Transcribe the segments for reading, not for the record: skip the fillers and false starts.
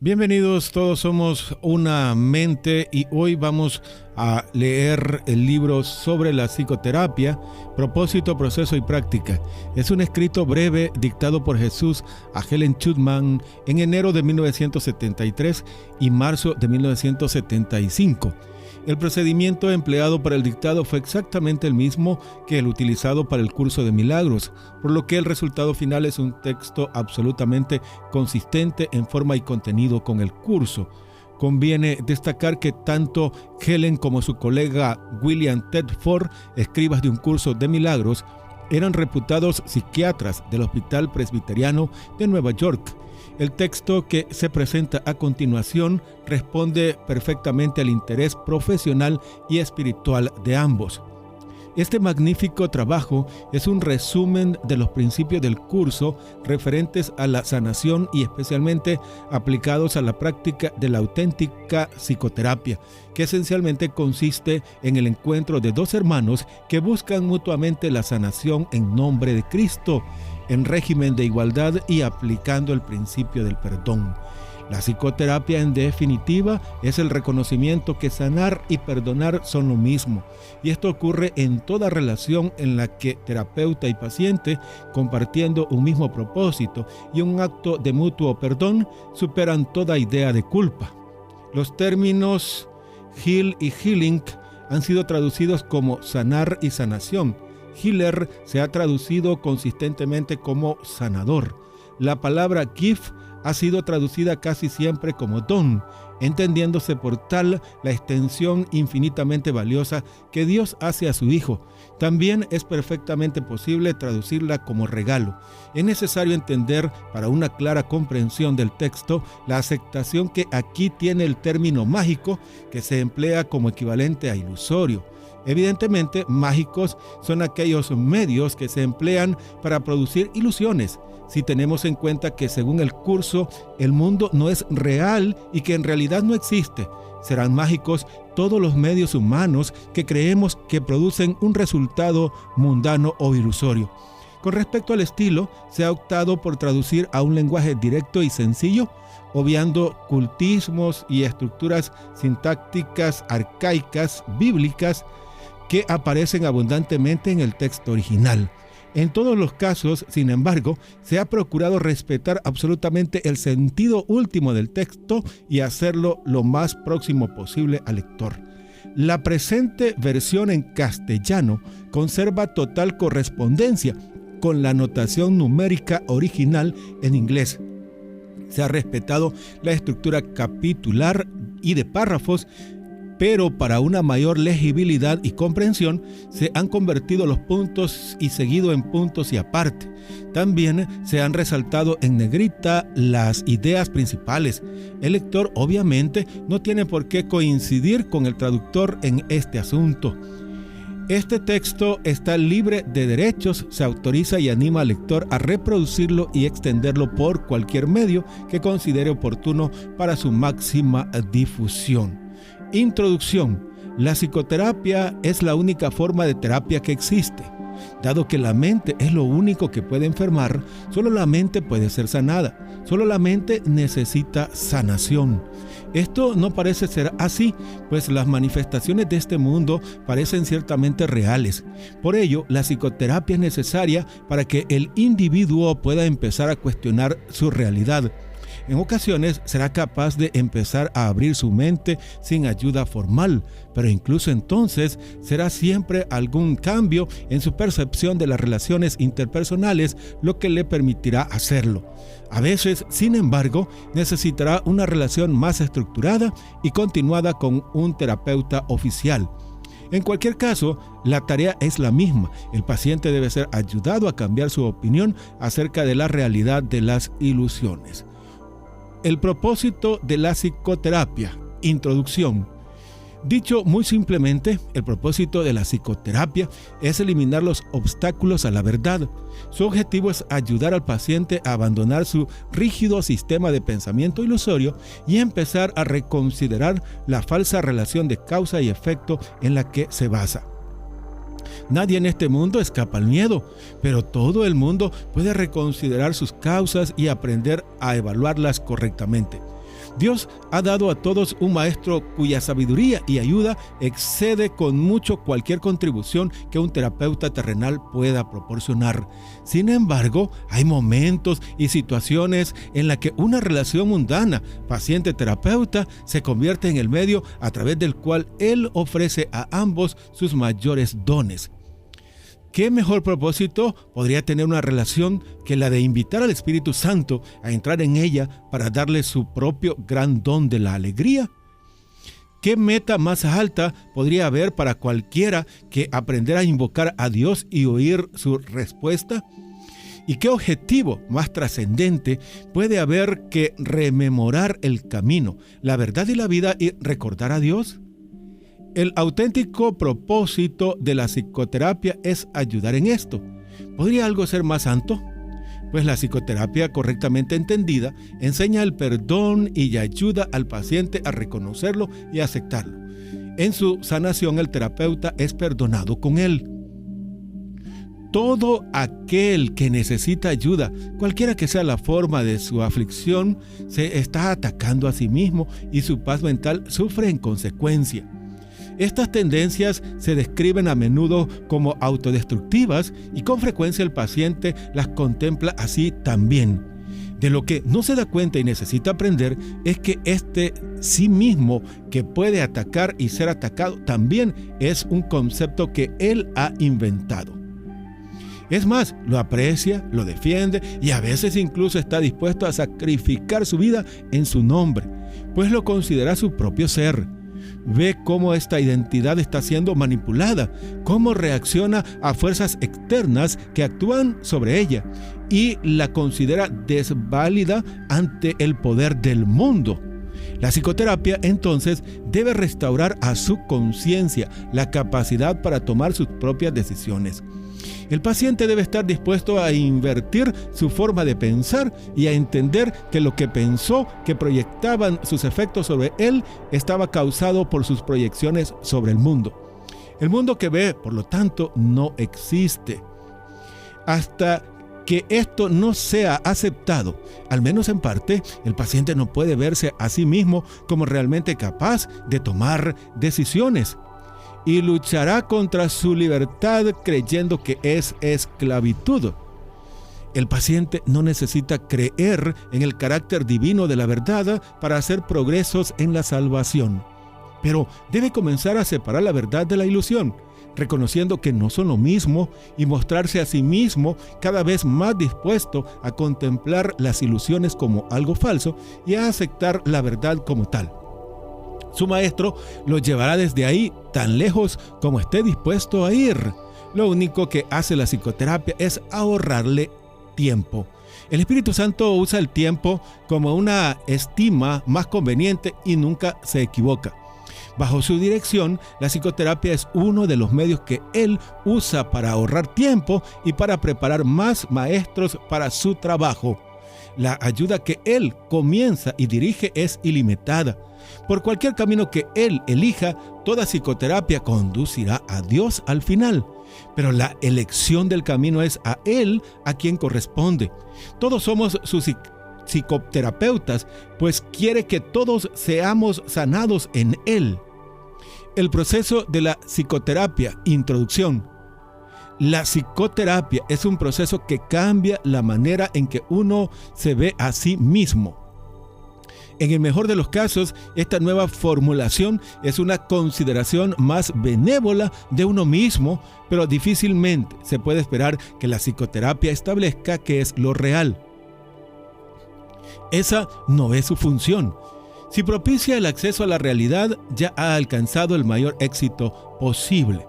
Bienvenidos, todos somos una mente y hoy vamos a leer el libro sobre la psicoterapia, propósito, proceso y práctica. Es un escrito breve dictado por Jesús a Helen Schucman en enero de 1973 y marzo de 1975. El procedimiento empleado para el dictado fue exactamente el mismo que el utilizado para el curso de milagros, por lo que el resultado final es un texto absolutamente consistente en forma y contenido con el curso. Conviene destacar que tanto Helen como su colega William Tedford, escribas de un curso de milagros, eran reputados psiquiatras del Hospital Presbiteriano de Nueva York. El texto que se presenta a continuación responde perfectamente al interés profesional y espiritual de ambos. Este magnífico trabajo es un resumen de los principios del curso referentes a la sanación y especialmente aplicados a la práctica de la auténtica psicoterapia, que esencialmente consiste en el encuentro de dos hermanos que buscan mutuamente la sanación en nombre de Cristo, en régimen de igualdad y aplicando el principio del perdón. La psicoterapia, en definitiva, es el reconocimiento que sanar y perdonar son lo mismo, y esto ocurre en toda relación en la que terapeuta y paciente, compartiendo un mismo propósito y un acto de mutuo perdón, superan toda idea de culpa. Los términos heal y healing han sido traducidos como sanar y sanación. Healer se ha traducido consistentemente como sanador. La palabra gift ha sido traducida casi siempre como don, entendiéndose por tal la extensión infinitamente valiosa que Dios hace a su Hijo. También es perfectamente posible traducirla como regalo. Es necesario entender, para una clara comprensión del texto, la aceptación que aquí tiene el término mágico, que se emplea como equivalente a ilusorio. Evidentemente, mágicos son aquellos medios que se emplean para producir ilusiones. Si tenemos en cuenta que según el curso, el mundo no es real y que en realidad no existe, serán mágicos todos los medios humanos que creemos que producen un resultado mundano o ilusorio. Con respecto al estilo, se ha optado por traducir a un lenguaje directo y sencillo, obviando cultismos y estructuras sintácticas arcaicas, bíblicas, que aparecen abundantemente en el texto original. En todos los casos, sin embargo, se ha procurado respetar absolutamente el sentido último del texto y hacerlo lo más próximo posible al lector. La presente versión en castellano conserva total correspondencia con la notación numérica original en inglés. Se ha respetado la estructura capitular y de párrafos, pero para una mayor legibilidad y comprensión se han convertido los puntos y seguido en puntos y aparte. También se han resaltado en negrita las ideas principales. El lector obviamente no tiene por qué coincidir con el traductor en este asunto. Este texto está libre de derechos, se autoriza y anima al lector a reproducirlo y extenderlo por cualquier medio que considere oportuno para su máxima difusión. Introducción. La psicoterapia es la única forma de terapia que existe. Dado que la mente es lo único que puede enfermar, solo la mente puede ser sanada. Solo la mente necesita sanación. Esto no parece ser así, pues las manifestaciones de este mundo parecen ciertamente reales. Por ello, la psicoterapia es necesaria para que el individuo pueda empezar a cuestionar su realidad. En ocasiones será capaz de empezar a abrir su mente sin ayuda formal, pero incluso entonces será siempre algún cambio en su percepción de las relaciones interpersonales lo que le permitirá hacerlo. A veces, sin embargo, necesitará una relación más estructurada y continuada con un terapeuta oficial. En cualquier caso, la tarea es la misma. El paciente debe ser ayudado a cambiar su opinión acerca de la realidad de las ilusiones. El propósito de la psicoterapia. Introducción. Dicho muy simplemente, el propósito de la psicoterapia es eliminar los obstáculos a la verdad. Su objetivo es ayudar al paciente a abandonar su rígido sistema de pensamiento ilusorio y empezar a reconsiderar la falsa relación de causa y efecto en la que se basa. Nadie en este mundo escapa al miedo, pero todo el mundo puede reconsiderar sus causas y aprender a evaluarlas correctamente. Dios ha dado a todos un maestro cuya sabiduría y ayuda excede con mucho cualquier contribución que un terapeuta terrenal pueda proporcionar. Sin embargo, hay momentos y situaciones en las que una relación mundana paciente-terapeuta se convierte en el medio a través del cual él ofrece a ambos sus mayores dones. ¿Qué mejor propósito podría tener una relación que la de invitar al Espíritu Santo a entrar en ella para darle su propio gran don de la alegría? ¿Qué meta más alta podría haber para cualquiera que aprender a invocar a Dios y oír su respuesta? ¿Y qué objetivo más trascendente puede haber que rememorar el camino, la verdad y la vida y recordar a Dios? El auténtico propósito de la psicoterapia es ayudar en esto. ¿Podría algo ser más santo? Pues la psicoterapia correctamente entendida enseña el perdón y ayuda al paciente a reconocerlo y aceptarlo. En su sanación el terapeuta es perdonado con él. Todo aquel que necesita ayuda, cualquiera que sea la forma de su aflicción, se está atacando a sí mismo y su paz mental sufre en consecuencia. Estas tendencias se describen a menudo como autodestructivas y con frecuencia el paciente las contempla así también. De lo que no se da cuenta y necesita aprender es que este sí mismo que puede atacar y ser atacado también es un concepto que él ha inventado. Es más, lo aprecia, lo defiende y a veces incluso está dispuesto a sacrificar su vida en su nombre, pues lo considera su propio ser. Ve cómo esta identidad está siendo manipulada, cómo reacciona a fuerzas externas que actúan sobre ella y la considera desválida ante el poder del mundo. La psicoterapia entonces debe restaurar a su conciencia la capacidad para tomar sus propias decisiones. El paciente debe estar dispuesto a invertir su forma de pensar y a entender que lo que pensó que proyectaban sus efectos sobre él estaba causado por sus proyecciones sobre el mundo. El mundo que ve, por lo tanto, no existe. Hasta que esto no sea aceptado, al menos en parte, el paciente no puede verse a sí mismo como realmente capaz de tomar decisiones. Y luchará contra su libertad creyendo que es esclavitud. El paciente no necesita creer en el carácter divino de la verdad para hacer progresos en la salvación, pero debe comenzar a separar la verdad de la ilusión, reconociendo que no son lo mismo y mostrarse a sí mismo cada vez más dispuesto a contemplar las ilusiones como algo falso y a aceptar la verdad como tal. Su maestro lo llevará desde ahí tan lejos como esté dispuesto a ir. Lo único que hace la psicoterapia es ahorrarle tiempo. El Espíritu Santo usa el tiempo como una estima más conveniente y nunca se equivoca. Bajo su dirección, la psicoterapia es uno de los medios que Él usa para ahorrar tiempo y para preparar más maestros para su trabajo. La ayuda que Él comienza y dirige es ilimitada. Por cualquier camino que Él elija, toda psicoterapia conducirá a Dios al final. Pero la elección del camino es a Él a quien corresponde. Todos somos sus psicoterapeutas, pues quiere que todos seamos sanados en Él. El proceso de la psicoterapia, introducción. La psicoterapia es un proceso que cambia la manera en que uno se ve a sí mismo. En el mejor de los casos, esta nueva formulación es una consideración más benévola de uno mismo, pero difícilmente se puede esperar que la psicoterapia establezca qué es lo real. Esa no es su función. Si propicia el acceso a la realidad, ya ha alcanzado el mayor éxito posible.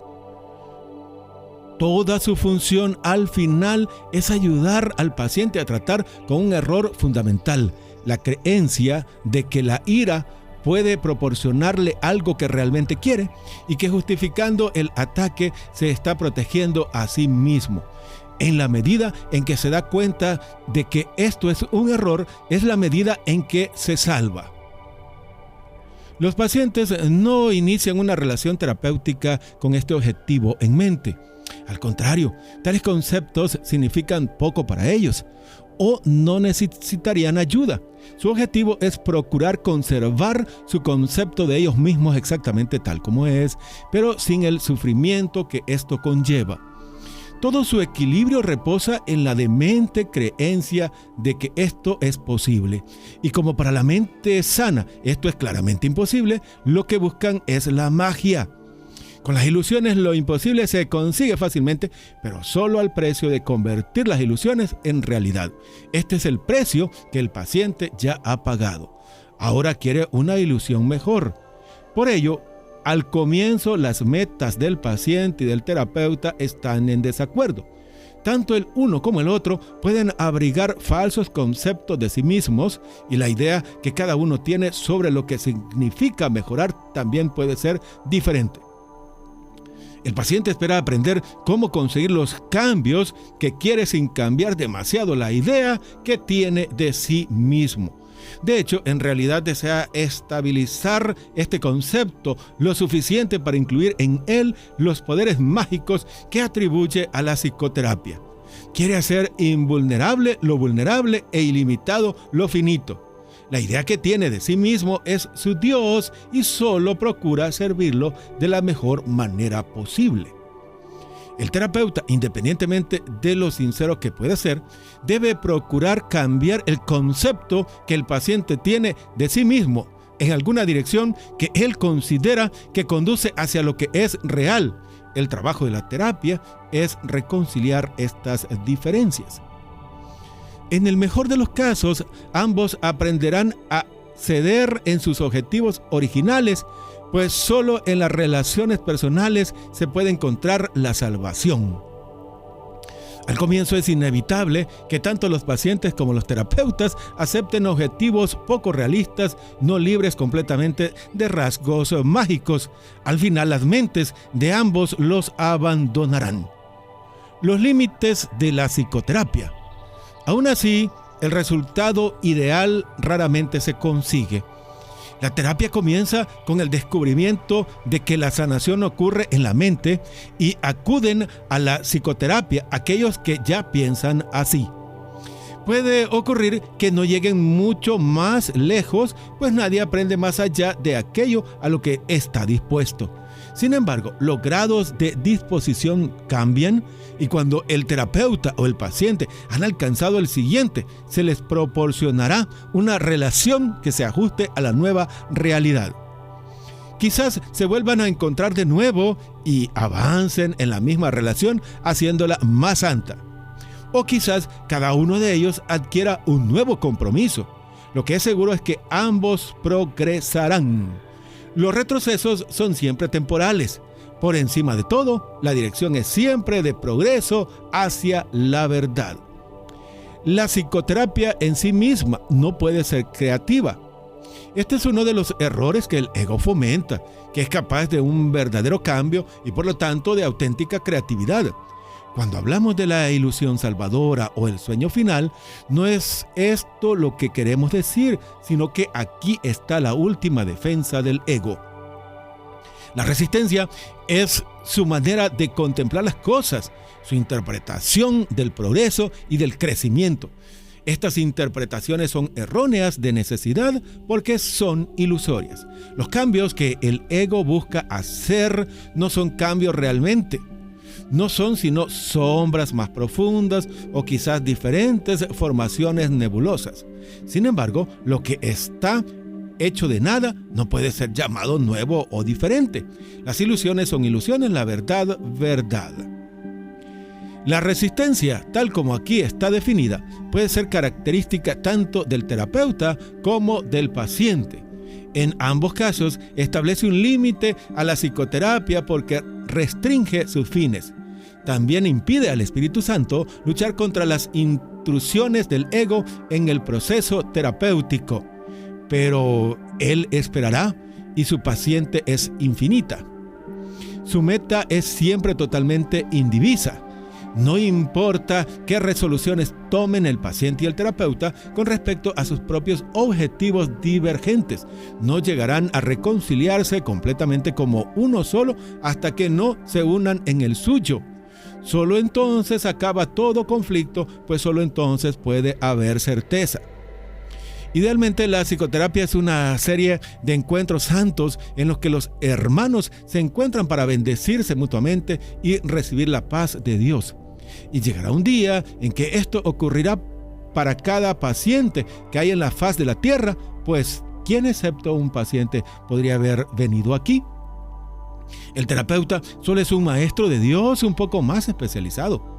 Toda su función al final es ayudar al paciente a tratar con un error fundamental, la creencia de que la ira puede proporcionarle algo que realmente quiere y que justificando el ataque se está protegiendo a sí mismo. En la medida en que se da cuenta de que esto es un error, es la medida en que se salva. Los pacientes no inician una relación terapéutica con este objetivo en mente. Al contrario, tales conceptos significan poco para ellos. o no necesitarían ayuda. Su objetivo es procurar conservar su concepto de ellos mismos exactamente tal como es, pero sin el sufrimiento que esto conlleva. Todo su equilibrio reposa en la demente creencia de que esto es posible. Y como para la mente sana esto es claramente imposible, lo que buscan es la magia. Con las ilusiones lo imposible se consigue fácilmente, pero solo al precio de convertir las ilusiones en realidad. Este es el precio que el paciente ya ha pagado. Ahora quiere una ilusión mejor. Por ello, al comienzo las metas del paciente y del terapeuta están en desacuerdo. Tanto el uno como el otro pueden abrigar falsos conceptos de sí mismos y la idea que cada uno tiene sobre lo que significa mejorar también puede ser diferente. El paciente espera aprender cómo conseguir los cambios que quiere sin cambiar demasiado la idea que tiene de sí mismo. De hecho, en realidad desea estabilizar este concepto lo suficiente para incluir en él los poderes mágicos que atribuye a la psicoterapia. Quiere hacer invulnerable lo vulnerable e ilimitado lo finito. La idea que tiene de sí mismo es su Dios y solo procura servirlo de la mejor manera posible. El terapeuta, independientemente de lo sincero que puede ser, debe procurar cambiar el concepto que el paciente tiene de sí mismo en alguna dirección que él considera que conduce hacia lo que es real. El trabajo de la terapia es reconciliar estas diferencias. En el mejor de los casos, ambos aprenderán a ceder en sus objetivos originales, pues solo en las relaciones personales se puede encontrar la salvación. Al comienzo es inevitable que tanto los pacientes como los terapeutas acepten objetivos poco realistas, no libres completamente de rasgos mágicos. Al final las mentes de ambos los abandonarán. Los límites de la psicoterapia. Aún así, el resultado ideal raramente se consigue. La terapia comienza con el descubrimiento de que la sanación ocurre en la mente y acuden a la psicoterapia aquellos que ya piensan así. Puede ocurrir que no lleguen mucho más lejos, pues nadie aprende más allá de aquello a lo que está dispuesto. Sin embargo, los grados de disposición cambian y cuando el terapeuta o el paciente han alcanzado el siguiente, se les proporcionará una relación que se ajuste a la nueva realidad. Quizás se vuelvan a encontrar de nuevo y avancen en la misma relación haciéndola más santa. O quizás cada uno de ellos adquiera un nuevo compromiso. Lo que es seguro es que ambos progresarán. Los retrocesos son siempre temporales. Por encima de todo, la dirección es siempre de progreso hacia la verdad. La psicoterapia en sí misma no puede ser creativa. Este es uno de los errores que el ego fomenta, que es capaz de un verdadero cambio y por lo tanto de auténtica creatividad. Cuando hablamos de la ilusión salvadora o el sueño final, no es esto lo que queremos decir, sino que aquí está la última defensa del ego. La resistencia es su manera de contemplar las cosas, su interpretación del progreso y del crecimiento. Estas interpretaciones son erróneas de necesidad porque son ilusorias. Los cambios que el ego busca hacer no son cambios realmente. No son sino sombras más profundas o quizás diferentes formaciones nebulosas. Sin embargo, lo que está hecho de nada no puede ser llamado nuevo o diferente. Las ilusiones son ilusiones, la verdad, verdad. La resistencia, tal como aquí está definida, puede ser característica tanto del terapeuta como del paciente. En ambos casos, establece un límite a la psicoterapia porque restringe sus fines. También impide al Espíritu Santo luchar contra las intrusiones del ego en el proceso terapéutico. Pero Él esperará y su paciente es infinita. Su meta es siempre totalmente indivisa. No importa qué resoluciones tomen el paciente y el terapeuta con respecto a sus propios objetivos divergentes, no llegarán a reconciliarse completamente como uno solo hasta que no se unan en el suyo. Solo entonces acaba todo conflicto, pues solo entonces puede haber certeza. Idealmente, la psicoterapia es una serie de encuentros santos en los que los hermanos se encuentran para bendecirse mutuamente y recibir la paz de Dios. Y llegará un día en que esto ocurrirá para cada paciente que hay en la faz de la tierra, pues ¿quién excepto un paciente podría haber venido aquí? El terapeuta solo es un maestro de Dios un poco más especializado.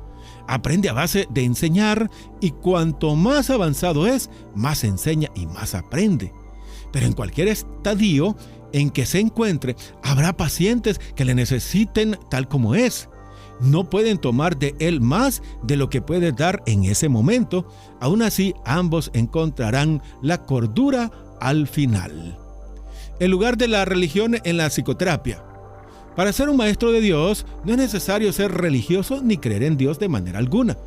Aprende a base de enseñar y cuanto más avanzado es, más enseña y más aprende. Pero en cualquier estadio en que se encuentre, habrá pacientes que le necesiten tal como es. No pueden tomar de él más de lo que puede dar en ese momento. Aún así, ambos encontrarán la cordura al final. El lugar de la religión en la psicoterapia. Para ser un maestro de Dios, no es necesario ser religioso ni creer en Dios de manera alguna.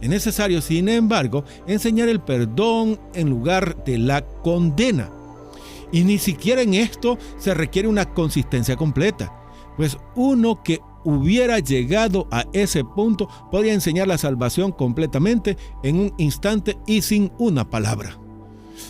Es necesario, sin embargo, enseñar el perdón en lugar de la condena. Y ni siquiera en esto se requiere una consistencia completa, pues uno que hubiera llegado a ese punto podría enseñar la salvación completamente en un instante y sin una palabra.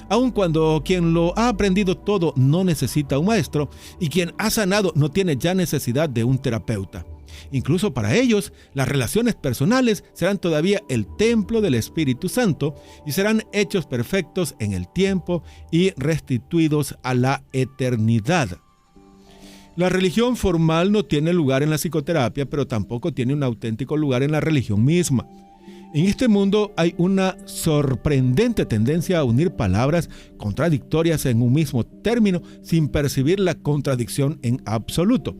Aun cuando quien lo ha aprendido todo no necesita un maestro y quien ha sanado no tiene ya necesidad de un terapeuta. Incluso para ellos, las relaciones personales serán todavía el templo del Espíritu Santo y serán hechos perfectos en el tiempo y restituidos a la eternidad. La religión formal no tiene lugar en la psicoterapia, pero tampoco tiene un auténtico lugar en la religión misma. En este mundo hay una sorprendente tendencia a unir palabras contradictorias en un mismo término sin percibir la contradicción en absoluto.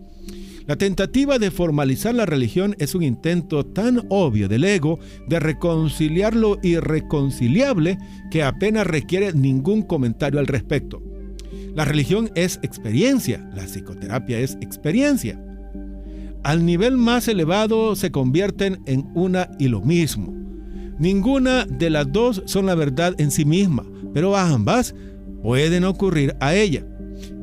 La tentativa de formalizar la religión es un intento tan obvio del ego de reconciliar lo irreconciliable que apenas requiere ningún comentario al respecto. La religión es experiencia, la psicoterapia es experiencia. Al nivel más elevado se convierten en una y lo mismo. Ninguna de las dos son la verdad en sí misma, pero ambas pueden ocurrir a ella.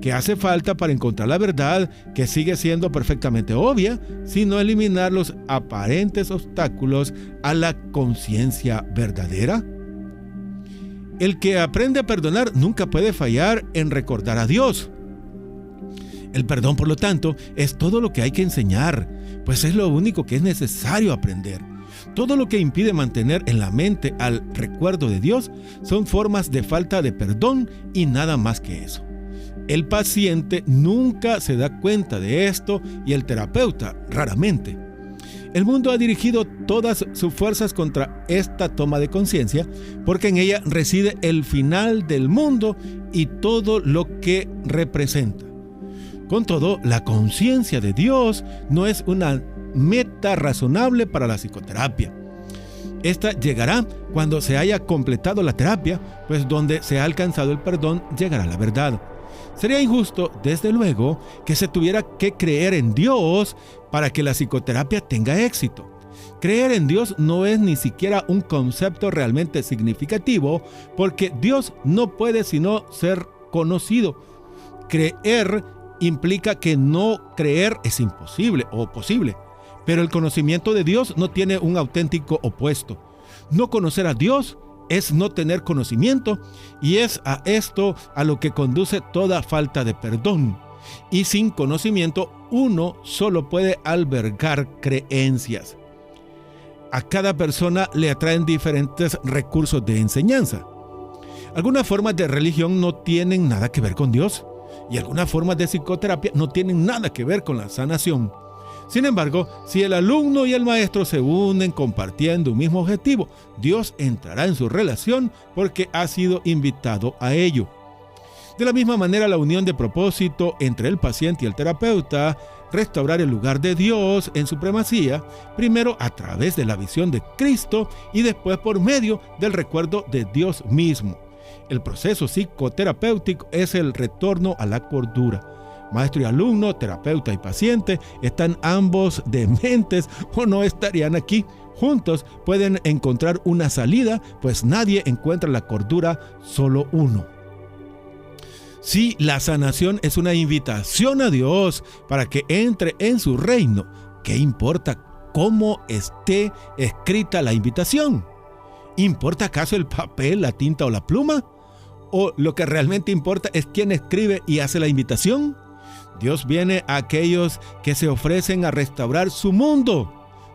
¿Qué hace falta para encontrar la verdad, que sigue siendo perfectamente obvia, sino eliminar los aparentes obstáculos a la conciencia verdadera? El que aprende a perdonar nunca puede fallar en recordar a Dios. El perdón, por lo tanto, es todo lo que hay que enseñar, pues es lo único que es necesario aprender. Todo lo que impide mantener en la mente al recuerdo de Dios son formas de falta de perdón y nada más que eso. El paciente nunca se da cuenta de esto y el terapeuta raramente. El mundo ha dirigido todas sus fuerzas contra esta toma de conciencia porque en ella reside el final del mundo y todo lo que representa. Con todo, la conciencia de Dios no es una meta razonable para la psicoterapia. Esta llegará cuando se haya completado la terapia, pues donde se ha alcanzado el perdón llegará la verdad. Sería injusto, desde luego, que se tuviera que creer en Dios para que la psicoterapia tenga éxito. Creer en Dios no es ni siquiera un concepto realmente significativo, porque Dios no puede sino ser conocido. Creer implica que no creer es imposible o posible, pero el conocimiento de Dios no tiene un auténtico opuesto. No conocer a Dios es no tener conocimiento, y es a esto a lo que conduce toda falta de perdón. Y sin conocimiento, uno solo puede albergar creencias. A cada persona le atraen diferentes recursos de enseñanza. Algunas formas de religión no tienen nada que ver con Dios, y algunas formas de psicoterapia no tienen nada que ver con la sanación. Sin embargo, si el alumno y el maestro se unen compartiendo un mismo objetivo, Dios entrará en su relación porque ha sido invitado a ello. De la misma manera, la unión de propósito entre el paciente y el terapeuta, restaurar el lugar de Dios en supremacía, primero a través de la visión de Cristo y después por medio del recuerdo de Dios mismo. El proceso psicoterapéutico es el retorno a la cordura. Maestro y alumno, terapeuta y paciente están ambos dementes o no estarían aquí. Juntos pueden encontrar una salida, pues nadie encuentra la cordura, solo uno. Si la sanación es una invitación a Dios para que entre en su reino, ¿qué importa cómo esté escrita la invitación. ¿Importa acaso el papel, la tinta o la pluma? ¿O lo que realmente importa es quién escribe y hace la invitación? Dios viene a aquellos que se ofrecen a restaurar su mundo,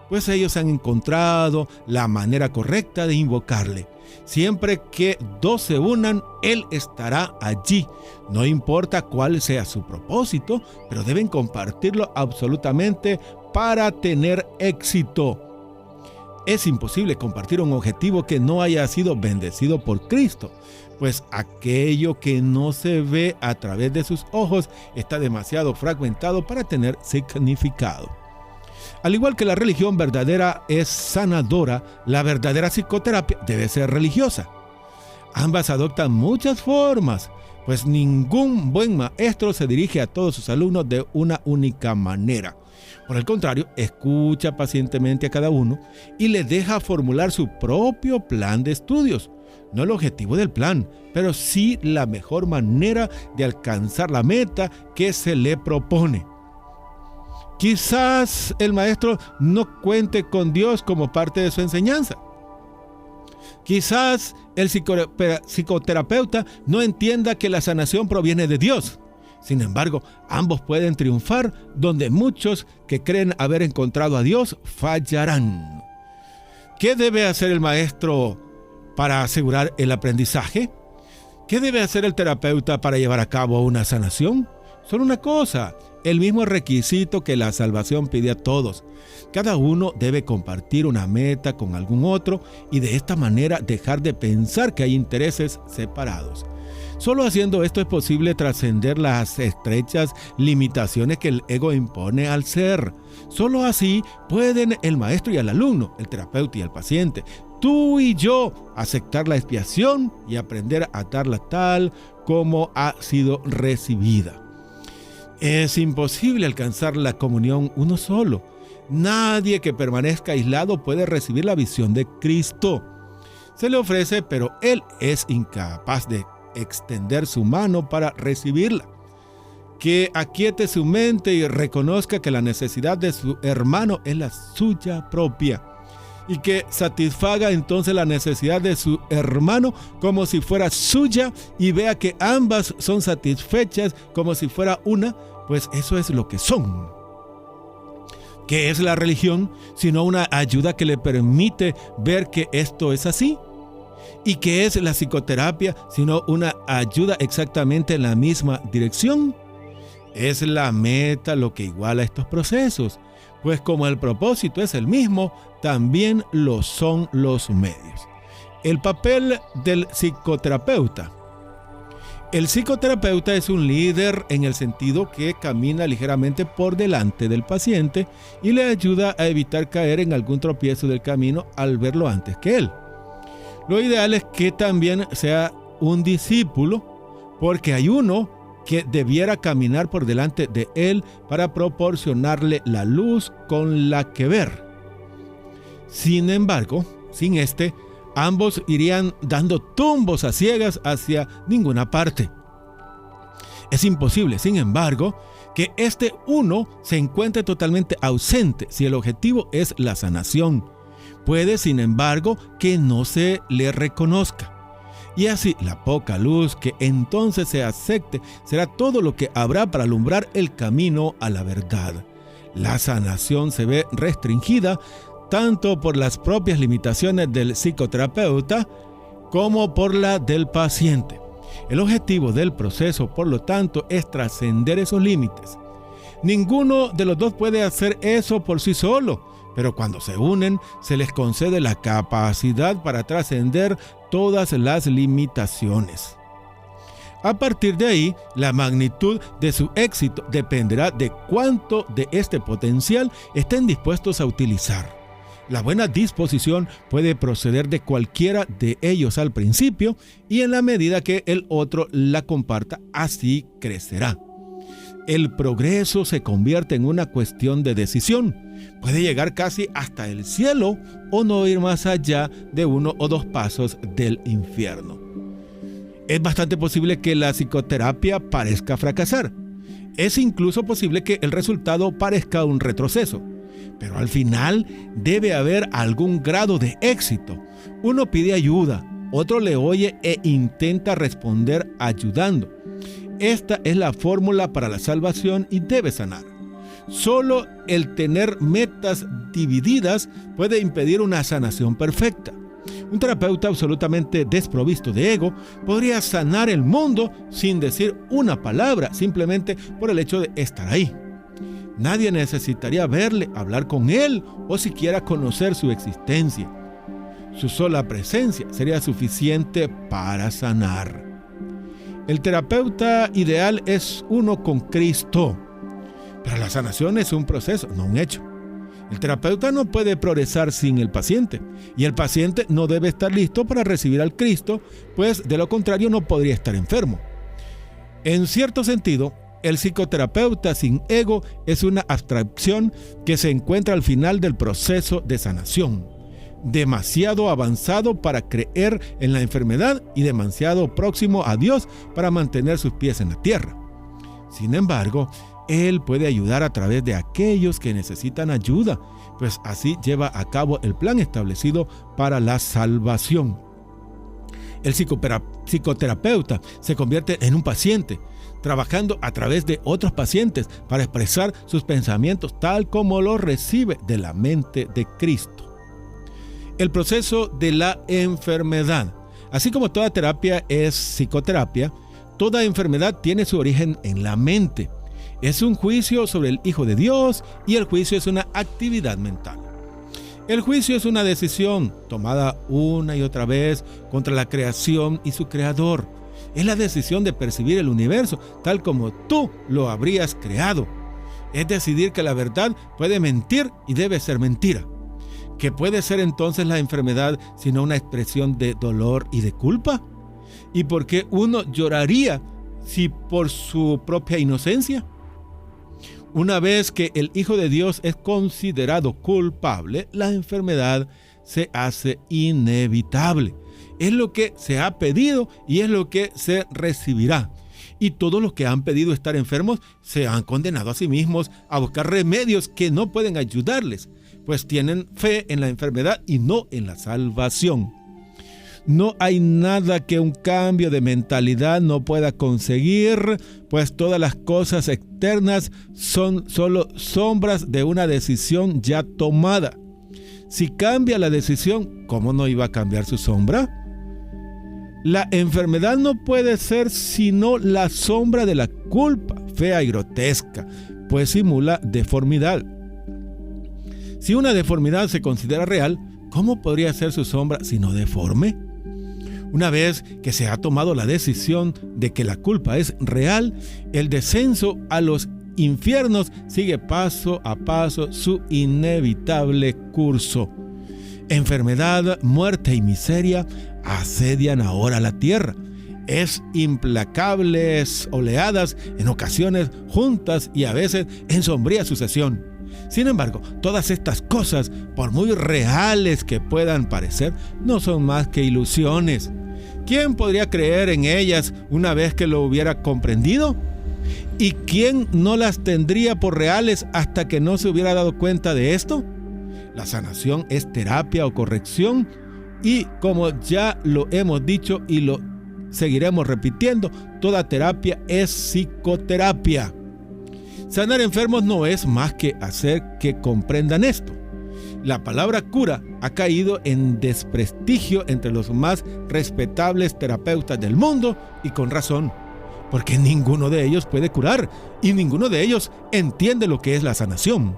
pues ellos han encontrado la manera correcta de invocarle. Siempre que dos se unan, Él estará allí. No importa cuál sea su propósito, pero deben compartirlo absolutamente para tener éxito. Es imposible compartir un objetivo que no haya sido bendecido por Cristo, pues aquello que no se ve a través de sus ojos está demasiado fragmentado para tener significado. Al igual que la religión verdadera es sanadora, la verdadera psicoterapia debe ser religiosa. Ambas adoptan muchas formas, pues ningún buen maestro se dirige a todos sus alumnos de una única manera. Por el contrario, escucha pacientemente a cada uno y le deja formular su propio plan de estudios. No el objetivo del plan, pero sí la mejor manera de alcanzar la meta que se le propone. Quizás el maestro no cuente con Dios como parte de su enseñanza. Quizás el psicoterapeuta no entienda que la sanación proviene de Dios. Sin embargo, ambos pueden triunfar donde muchos que creen haber encontrado a Dios fallarán. ¿Qué debe hacer el maestro para asegurar el aprendizaje? ¿Qué debe hacer el terapeuta para llevar a cabo una sanación? Solo una cosa, el mismo requisito que la salvación pide a todos. Cada uno debe compartir una meta con algún otro y de esta manera dejar de pensar que hay intereses separados. Solo haciendo esto es posible trascender las estrechas limitaciones que el ego impone al ser. Solo así pueden el maestro y el alumno, el terapeuta y el paciente, tú y yo, aceptar la expiación y aprender a darla tal como ha sido recibida. Es imposible alcanzar la comunión uno solo. Nadie que permanezca aislado puede recibir la visión de Cristo. Se le ofrece, pero Él es incapaz de extender su mano para recibirla. Que aquiete su mente y reconozca que la necesidad de su hermano es la suya propia. Y que satisfaga entonces la necesidad de su hermano como si fuera suya y vea que ambas son satisfechas como si fuera una, pues eso es lo que son. ¿Qué es la religión? Sino una ayuda que le permite ver que esto es así. ¿Y qué es la psicoterapia? Sino una ayuda exactamente en la misma dirección. Es la meta lo que iguala estos procesos, pues como el propósito es el mismo, también lo son los medios. El papel del psicoterapeuta. El psicoterapeuta es un líder en el sentido que camina ligeramente por delante del paciente y le ayuda a evitar caer en algún tropiezo del camino al verlo antes que él. Lo ideal es que también sea un discípulo, porque hay uno que debiera caminar por delante de él para proporcionarle la luz con la que ver. Sin embargo, sin este, ambos irían dando tumbos a ciegas hacia ninguna parte. Es imposible, sin embargo, que este uno se encuentre totalmente ausente si el objetivo es la sanación. Puede, sin embargo, que no se le reconozca. Y así la poca luz que entonces se acepte será todo lo que habrá para alumbrar el camino a la verdad. La sanación se ve restringida tanto por las propias limitaciones del psicoterapeuta como por la del paciente. El objetivo del proceso, por lo tanto, es trascender esos límites. Ninguno de los dos puede hacer eso por sí solo, pero cuando se unen, se les concede la capacidad para trascender todas las limitaciones. A partir de ahí, la magnitud de su éxito dependerá de cuánto de este potencial estén dispuestos a utilizar. La buena disposición puede proceder de cualquiera de ellos al principio y en la medida que el otro la comparta, así crecerá. El progreso se convierte en una cuestión de decisión. Puede llegar casi hasta el cielo o no ir más allá de 1 o 2 pasos del infierno. Es bastante posible que la psicoterapia parezca fracasar. Es incluso posible que el resultado parezca un retroceso. Pero al final debe haber algún grado de éxito. Uno pide ayuda, otro le oye e intenta responder ayudando. Esta es la fórmula para la salvación y debe sanar. Solo el tener metas divididas puede impedir una sanación perfecta. Un terapeuta absolutamente desprovisto de ego podría sanar el mundo sin decir una palabra, simplemente por el hecho de estar ahí. Nadie necesitaría verle, hablar con él o siquiera conocer su existencia. Su sola presencia sería suficiente para sanar. El terapeuta ideal es uno con Cristo, pero la sanación es un proceso, no un hecho. El terapeuta no puede progresar sin el paciente, y el paciente no debe estar listo para recibir al Cristo, pues de lo contrario no podría estar enfermo. En cierto sentido, el psicoterapeuta sin ego es una abstracción que se encuentra al final del proceso de sanación, demasiado avanzado para creer en la enfermedad y demasiado próximo a Dios para mantener sus pies en la tierra. Sin embargo, Él puede ayudar a través de aquellos que necesitan ayuda, pues así lleva a cabo el plan establecido para la salvación. El psicoterapeuta se convierte en un paciente, trabajando a través de otros pacientes para expresar sus pensamientos tal como los recibe de la mente de Cristo. El proceso de la enfermedad. Así como toda terapia es psicoterapia, toda enfermedad tiene su origen en la mente. Es un juicio sobre el Hijo de Dios y el juicio es una actividad mental. El juicio es una decisión tomada una y otra vez contra la creación y su creador. Es la decisión de percibir el universo tal como tú lo habrías creado. Es decidir que la verdad puede mentir y debe ser mentira. ¿Qué puede ser entonces la enfermedad sino una expresión de dolor y de culpa? ¿Y por qué uno lloraría si por su propia inocencia? Una vez que el Hijo de Dios es considerado culpable, la enfermedad se hace inevitable. Es lo que se ha pedido y es lo que se recibirá. Y todos los que han pedido estar enfermos se han condenado a sí mismos a buscar remedios que no pueden ayudarles, pues tienen fe en la enfermedad y no en la salvación. No hay nada que un cambio de mentalidad no pueda conseguir, pues todas las cosas externas son solo sombras de una decisión ya tomada. Si cambia la decisión, ¿cómo no iba a cambiar su sombra? La enfermedad no puede ser sino la sombra de la culpa, fea y grotesca, pues simula deformidad. Si una deformidad se considera real, ¿cómo podría ser su sombra sino deforme? Una vez que se ha tomado la decisión de que la culpa es real, el descenso a los infiernos sigue paso a paso su inevitable curso. Enfermedad, muerte y miseria asedian ahora la tierra. Es implacables oleadas, en ocasiones juntas y a veces en sombría sucesión. Sin embargo, todas estas cosas, por muy reales que puedan parecer, no son más que ilusiones. ¿Quién podría creer en ellas una vez que lo hubiera comprendido? ¿Y quién no las tendría por reales hasta que no se hubiera dado cuenta de esto? La sanación es terapia o corrección y, como ya lo hemos dicho y lo seguiremos repitiendo, toda terapia es psicoterapia. Sanar enfermos no es más que hacer que comprendan esto. La palabra cura ha caído en desprestigio entre los más respetables terapeutas del mundo y con razón, porque ninguno de ellos puede curar y ninguno de ellos entiende lo que es la sanación.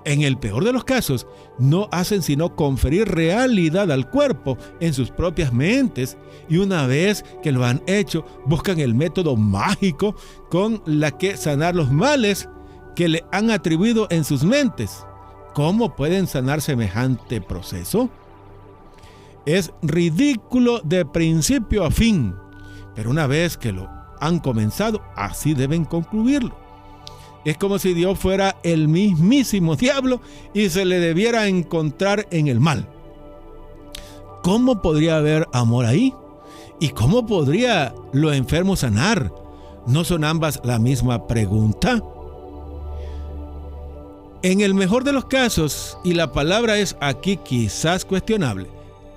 En el peor de los casos, no hacen sino conferir realidad al cuerpo en sus propias mentes y una vez que lo han hecho, buscan el método mágico con la que sanar los males que le han atribuido en sus mentes. ¿Cómo pueden sanar semejante proceso? Es ridículo de principio a fin, pero una vez que lo han comenzado, así deben concluirlo. Es como si Dios fuera el mismísimo diablo y se le debiera encontrar en el mal. ¿Cómo podría haber amor ahí? ¿Y cómo podría lo enfermo sanar? ¿No son ambas la misma pregunta? En el mejor de los casos, y la palabra es aquí quizás cuestionable,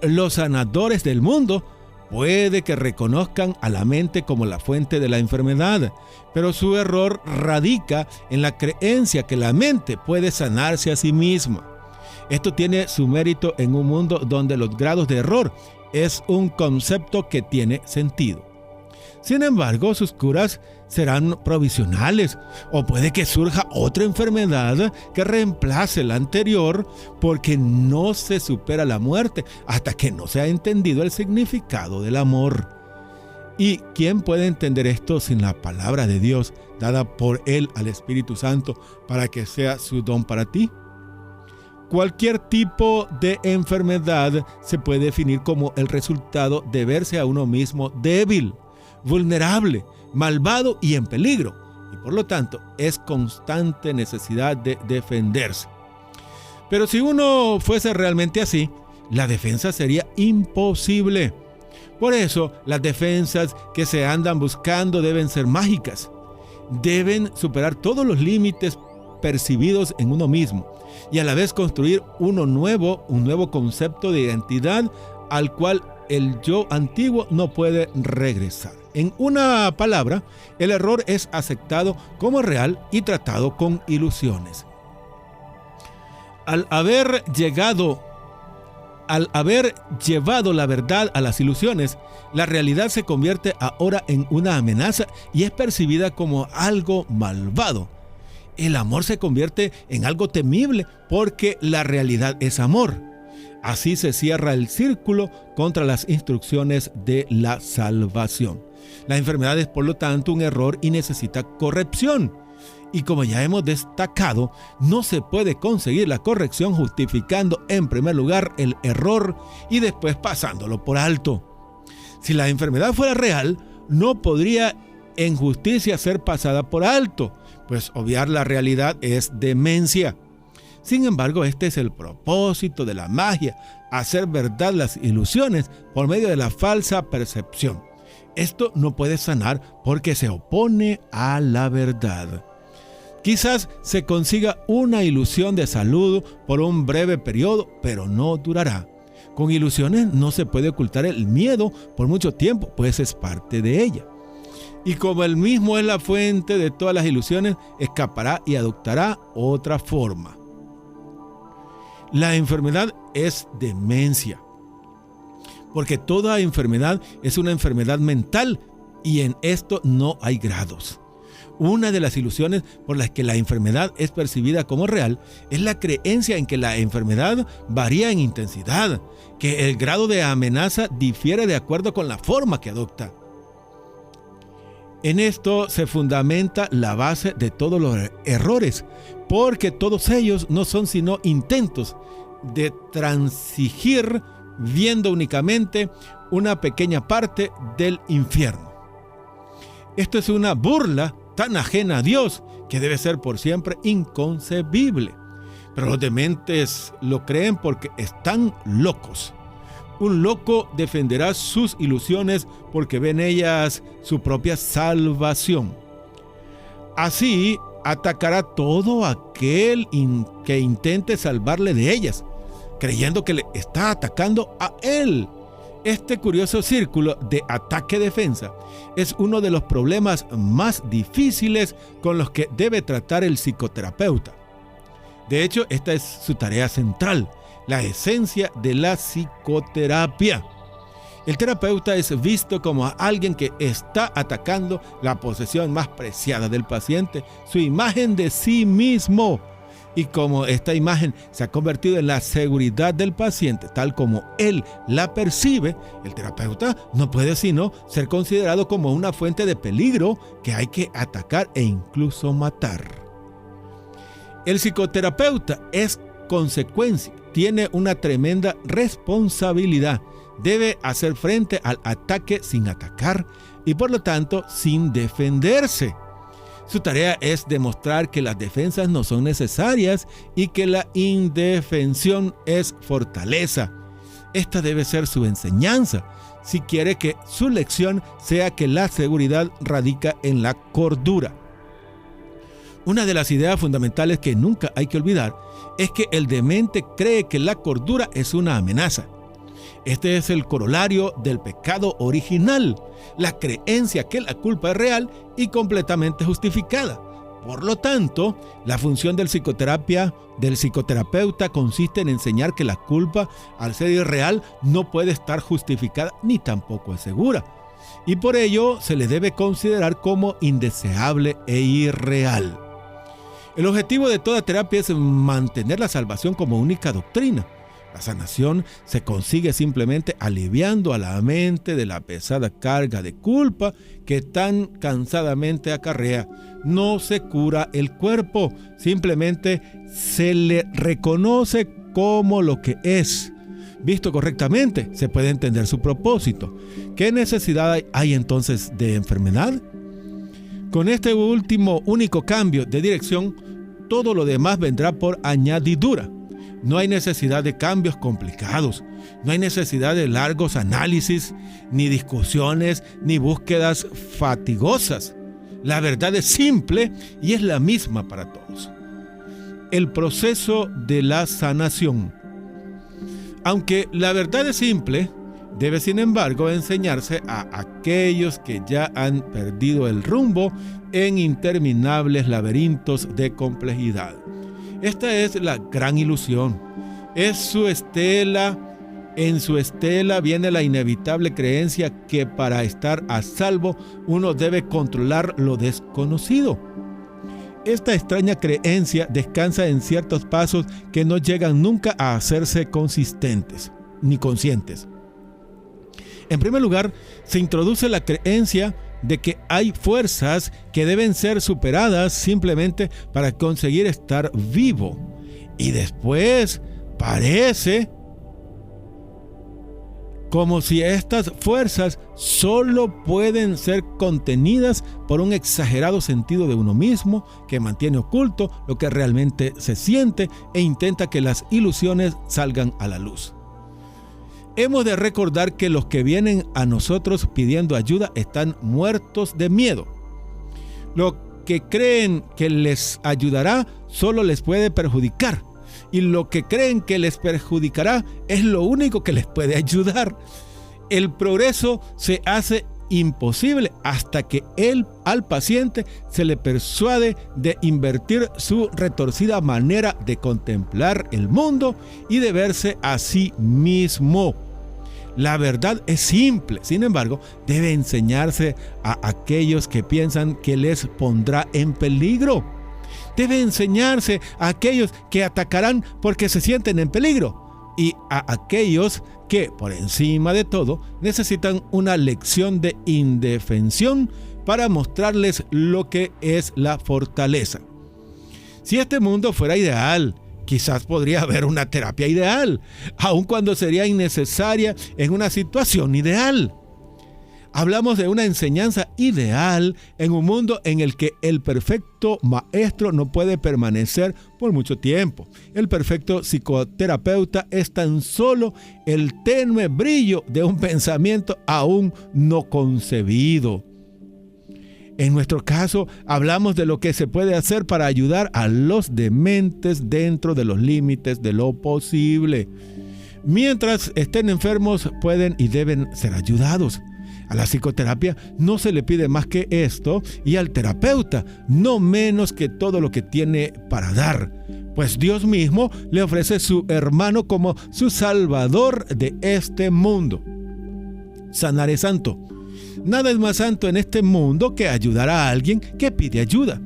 los sanadores del mundo puede que reconozcan a la mente como la fuente de la enfermedad, pero su error radica en la creencia que la mente puede sanarse a sí misma. Esto tiene su mérito en un mundo donde los grados de error es un concepto que tiene sentido. Sin embargo, sus curas serán provisionales, o puede que surja otra enfermedad que reemplace la anterior, porque no se supera la muerte hasta que no se ha entendido el significado del amor. ¿Y quién puede entender esto sin la palabra de Dios dada por Él al Espíritu Santo para que sea su don para ti? Cualquier tipo de enfermedad se puede definir como el resultado de verse a uno mismo débil, vulnerable, malvado y en peligro, y por lo tanto es constante necesidad de defenderse. Pero si uno fuese realmente así, la defensa sería imposible. Por eso, las defensas que se andan buscando deben ser mágicas. Deben superar todos los límites percibidos en uno mismo y a la vez construir un nuevo concepto de identidad al cual el yo antiguo no puede regresar. En una palabra, el error es aceptado como real y tratado con ilusiones. Al haber llevado la verdad a las ilusiones, la realidad se convierte ahora en una amenaza y es percibida como algo malvado. El amor se convierte en algo temible porque la realidad es amor. Así se cierra el círculo contra las instrucciones de la salvación. La enfermedad es, por lo tanto, un error y necesita corrección. Y como ya hemos destacado, no se puede conseguir la corrección justificando en primer lugar el error y después pasándolo por alto. Si la enfermedad fuera real, no podría en justicia ser pasada por alto, pues obviar la realidad es demencia. Sin embargo, este es el propósito de la magia, hacer verdad las ilusiones por medio de la falsa percepción. Esto no puede sanar porque se opone a la verdad. Quizás se consiga una ilusión de salud por un breve periodo, pero no durará. Con ilusiones no se puede ocultar el miedo por mucho tiempo, pues es parte de ella. Y como él mismo es la fuente de todas las ilusiones, escapará y adoptará otra forma. La enfermedad es demencia, porque toda enfermedad es una enfermedad mental y en esto no hay grados. Una de las ilusiones por las que la enfermedad es percibida como real es la creencia en que la enfermedad varía en intensidad, que el grado de amenaza difiere de acuerdo con la forma que adopta. En esto se fundamenta la base de todos los errores, porque todos ellos no son sino intentos de transigir viendo únicamente una pequeña parte del infierno. Esto es una burla tan ajena a Dios que debe ser por siempre inconcebible. Pero los dementes lo creen porque están locos. Un loco defenderá sus ilusiones porque ven en ellas su propia salvación. Así atacará todo aquel que intente salvarle de ellas, creyendo que le está atacando a él. Este curioso círculo de ataque-defensa es uno de los problemas más difíciles con los que debe tratar el psicoterapeuta. De hecho, esta es su tarea central, la esencia de la psicoterapia. El terapeuta es visto como alguien que está atacando la posesión más preciada del paciente, su imagen de sí mismo. Y como esta imagen se ha convertido en la seguridad del paciente, tal como él la percibe, el terapeuta no puede sino ser considerado como una fuente de peligro que hay que atacar e incluso matar. El psicoterapeuta es consecuencia, tiene una tremenda responsabilidad. Debe hacer frente al ataque sin atacar y por lo tanto sin defenderse. Su tarea es demostrar que las defensas no son necesarias y que la indefensión es fortaleza. Esta debe ser su enseñanza, si quiere que su lección sea que la seguridad radica en la cordura. Una de las ideas fundamentales que nunca hay que olvidar es que el demente cree que la cordura es una amenaza. Este es el corolario del pecado original, la creencia que la culpa es real y completamente justificada. Por lo tanto, la función del psicoterapeuta consiste en enseñar que la culpa, al ser irreal, no puede estar justificada ni tampoco es segura. Y por ello se le debe considerar como indeseable e irreal. El objetivo de toda terapia es mantener la salvación como única doctrina. La sanación se consigue simplemente aliviando a la mente de la pesada carga de culpa que tan cansadamente acarrea. No se cura el cuerpo, simplemente se le reconoce como lo que es. Visto correctamente, se puede entender su propósito. ¿Qué necesidad hay entonces de enfermedad? Con este único cambio de dirección, todo lo demás vendrá por añadidura. No hay necesidad de cambios complicados, no hay necesidad de largos análisis, ni discusiones, ni búsquedas fatigosas. La verdad es simple y es la misma para todos. El proceso de la sanación. Aunque la verdad es simple, debe sin embargo enseñarse a aquellos que ya han perdido el rumbo en interminables laberintos de complejidad. Esta es la gran ilusión. En su estela viene la inevitable creencia que para estar a salvo uno debe controlar lo desconocido. Esta extraña creencia descansa en ciertos pasos que no llegan nunca a hacerse consistentes ni conscientes. En primer lugar, se introduce la creencia de que hay fuerzas que deben ser superadas simplemente para conseguir estar vivo. Y después parece como si estas fuerzas solo pueden ser contenidas por un exagerado sentido de uno mismo que mantiene oculto lo que realmente se siente e intenta que las ilusiones salgan a la luz. Hemos de recordar que los que vienen a nosotros pidiendo ayuda están muertos de miedo. Lo que creen que les ayudará solo les puede perjudicar. Y lo que creen que les perjudicará es lo único que les puede ayudar. El progreso se hace imposible hasta que al paciente se le persuade de invertir su retorcida manera de contemplar el mundo y de verse a sí mismo. La verdad es simple, sin embargo, debe enseñarse a aquellos que piensan que les pondrá en peligro. Debe enseñarse a aquellos que atacarán porque se sienten en peligro y a aquellos que, por encima de todo, necesitan una lección de indefensión para mostrarles lo que es la fortaleza. Si este mundo fuera ideal, quizás podría haber una terapia ideal, aun cuando sería innecesaria en una situación ideal. Hablamos de una enseñanza ideal en un mundo en el que el perfecto maestro no puede permanecer por mucho tiempo. El perfecto psicoterapeuta es tan solo el tenue brillo de un pensamiento aún no concebido. En nuestro caso, hablamos de lo que se puede hacer para ayudar a los dementes dentro de los límites de lo posible. Mientras estén enfermos, pueden y deben ser ayudados. A la psicoterapia no se le pide más que esto y al terapeuta no menos que todo lo que tiene para dar, pues Dios mismo le ofrece su hermano como su salvador de este mundo. Sanar es santo. Nada es más santo en este mundo que ayudar a alguien que pide ayuda.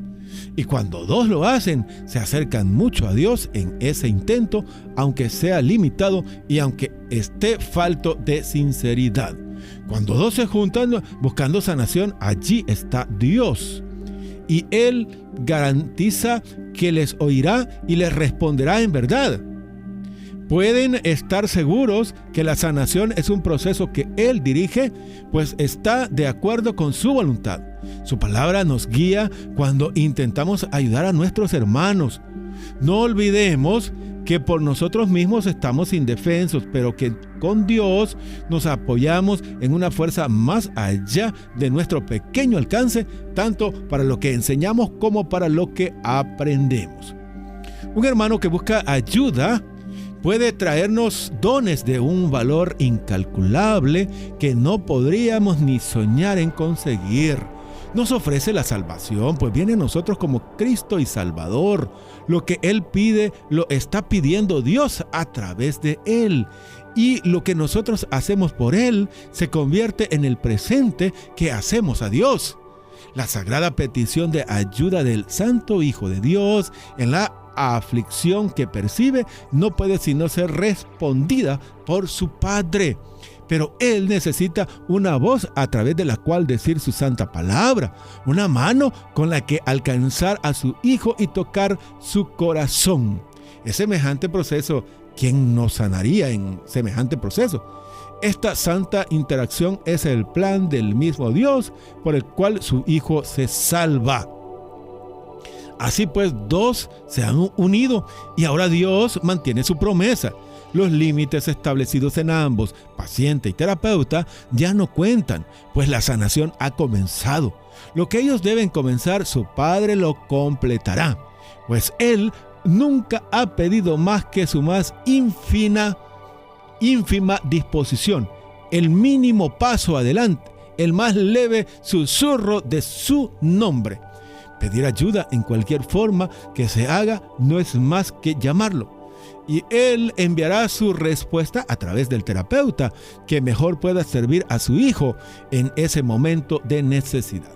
Y cuando dos lo hacen, se acercan mucho a Dios en ese intento, aunque sea limitado y aunque esté falto de sinceridad. Cuando dos se juntan buscando sanación, allí está Dios. Y Él garantiza que les oirá y les responderá en verdad. Pueden estar seguros que la sanación es un proceso que Él dirige, pues está de acuerdo con su voluntad. Su palabra nos guía cuando intentamos ayudar a nuestros hermanos. No olvidemos que por nosotros mismos estamos indefensos, pero que con Dios nos apoyamos en una fuerza más allá de nuestro pequeño alcance, tanto para lo que enseñamos como para lo que aprendemos. Un hermano que busca ayuda puede traernos dones de un valor incalculable que no podríamos ni soñar en conseguir. Nos ofrece la salvación, pues viene a nosotros como Cristo y Salvador. Lo que Él pide, lo está pidiendo Dios a través de Él. Y lo que nosotros hacemos por Él se convierte en el presente que hacemos a Dios. La sagrada petición de ayuda del Santo Hijo de Dios en la aflicción que percibe no puede sino ser respondida por su Padre. Pero Él necesita una voz a través de la cual decir su santa palabra, una mano con la que alcanzar a su Hijo y tocar su corazón. Es semejante proceso. ¿Quién nos sanaría en semejante proceso? Esta santa interacción es el plan del mismo Dios por el cual su Hijo se salva. Así pues, dos se han unido y ahora Dios mantiene su promesa. Los límites establecidos en ambos, paciente y terapeuta, ya no cuentan, pues la sanación ha comenzado. Lo que ellos deben comenzar, su Padre lo completará, pues Él nunca ha pedido más que su más ínfima disposición, el mínimo paso adelante, el más leve susurro de su nombre. Pedir ayuda en cualquier forma que se haga no es más que llamarlo. Y Él enviará su respuesta a través del terapeuta que mejor pueda servir a su hijo en ese momento de necesidad.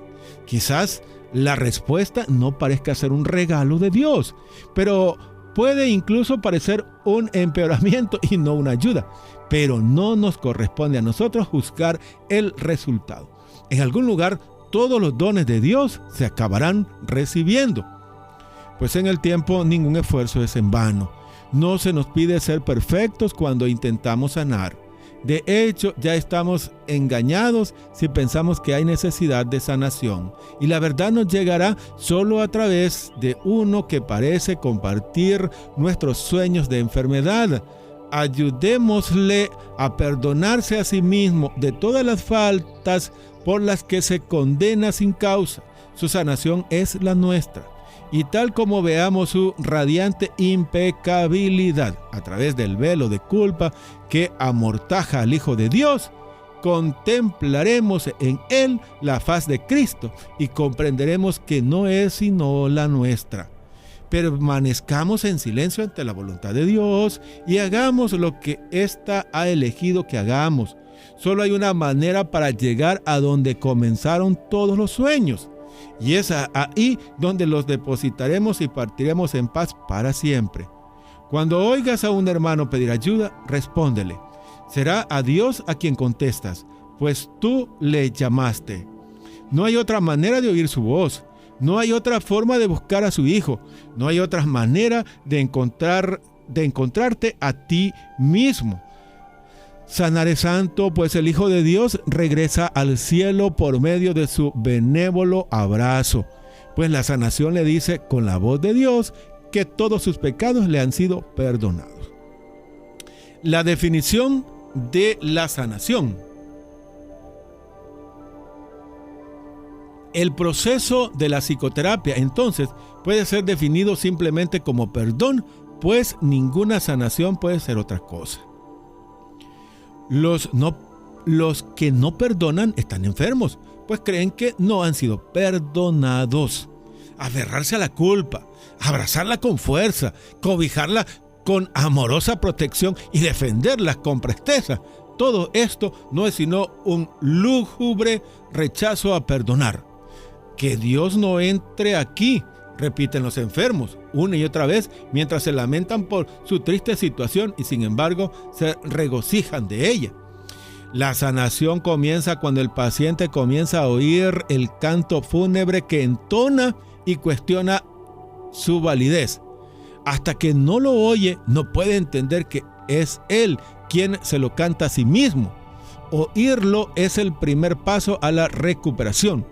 Quizás la respuesta no parezca ser un regalo de Dios, pero puede incluso parecer un empeoramiento y no una ayuda. Pero no nos corresponde a nosotros juzgar el resultado. En algún lugar, todos los dones de Dios se acabarán recibiendo. Pues en el tiempo ningún esfuerzo es en vano. No se nos pide ser perfectos cuando intentamos sanar. De hecho, ya estamos engañados si pensamos que hay necesidad de sanación. Y la verdad nos llegará solo a través de uno que parece compartir nuestros sueños de enfermedad. Ayudémosle a perdonarse a sí mismo de todas las faltas por las que se condena sin causa. Su sanación es la nuestra. Y tal como veamos su radiante impecabilidad a través del velo de culpa que amortaja al Hijo de Dios, contemplaremos en Él la faz de Cristo y comprenderemos que no es sino la nuestra. Permanezcamos en silencio ante la voluntad de Dios y hagamos lo que ésta ha elegido que hagamos. Solo hay una manera para llegar a donde comenzaron todos los sueños. Y es ahí donde los depositaremos y partiremos en paz para siempre. Cuando oigas a un hermano pedir ayuda, respóndele. Será a Dios a quien contestas, pues tú le llamaste. No hay otra manera de oír su voz. No hay otra forma de buscar a su Hijo. No hay otra manera de encontrarte a ti mismo. Sanaré santo, pues el Hijo de Dios regresa al cielo por medio de su benévolo abrazo. Pues la sanación le dice con la voz de Dios que todos sus pecados le han sido perdonados. La definición de la sanación. El proceso de la psicoterapia, entonces, puede ser definido simplemente como perdón, pues ninguna sanación puede ser otra cosa. Los que no perdonan están enfermos, pues creen que no han sido perdonados. Aferrarse a la culpa, abrazarla con fuerza, cobijarla con amorosa protección y defenderla con presteza. Todo esto no es sino un lúgubre rechazo a perdonar. Que Dios no entre aquí, repiten los enfermos una y otra vez mientras se lamentan por su triste situación y sin embargo se regocijan de ella. La sanación comienza cuando el paciente comienza a oír el canto fúnebre que entona y cuestiona su validez. Hasta que no lo oye, no puede entender que es él quien se lo canta a sí mismo. Oírlo es el primer paso a la recuperación.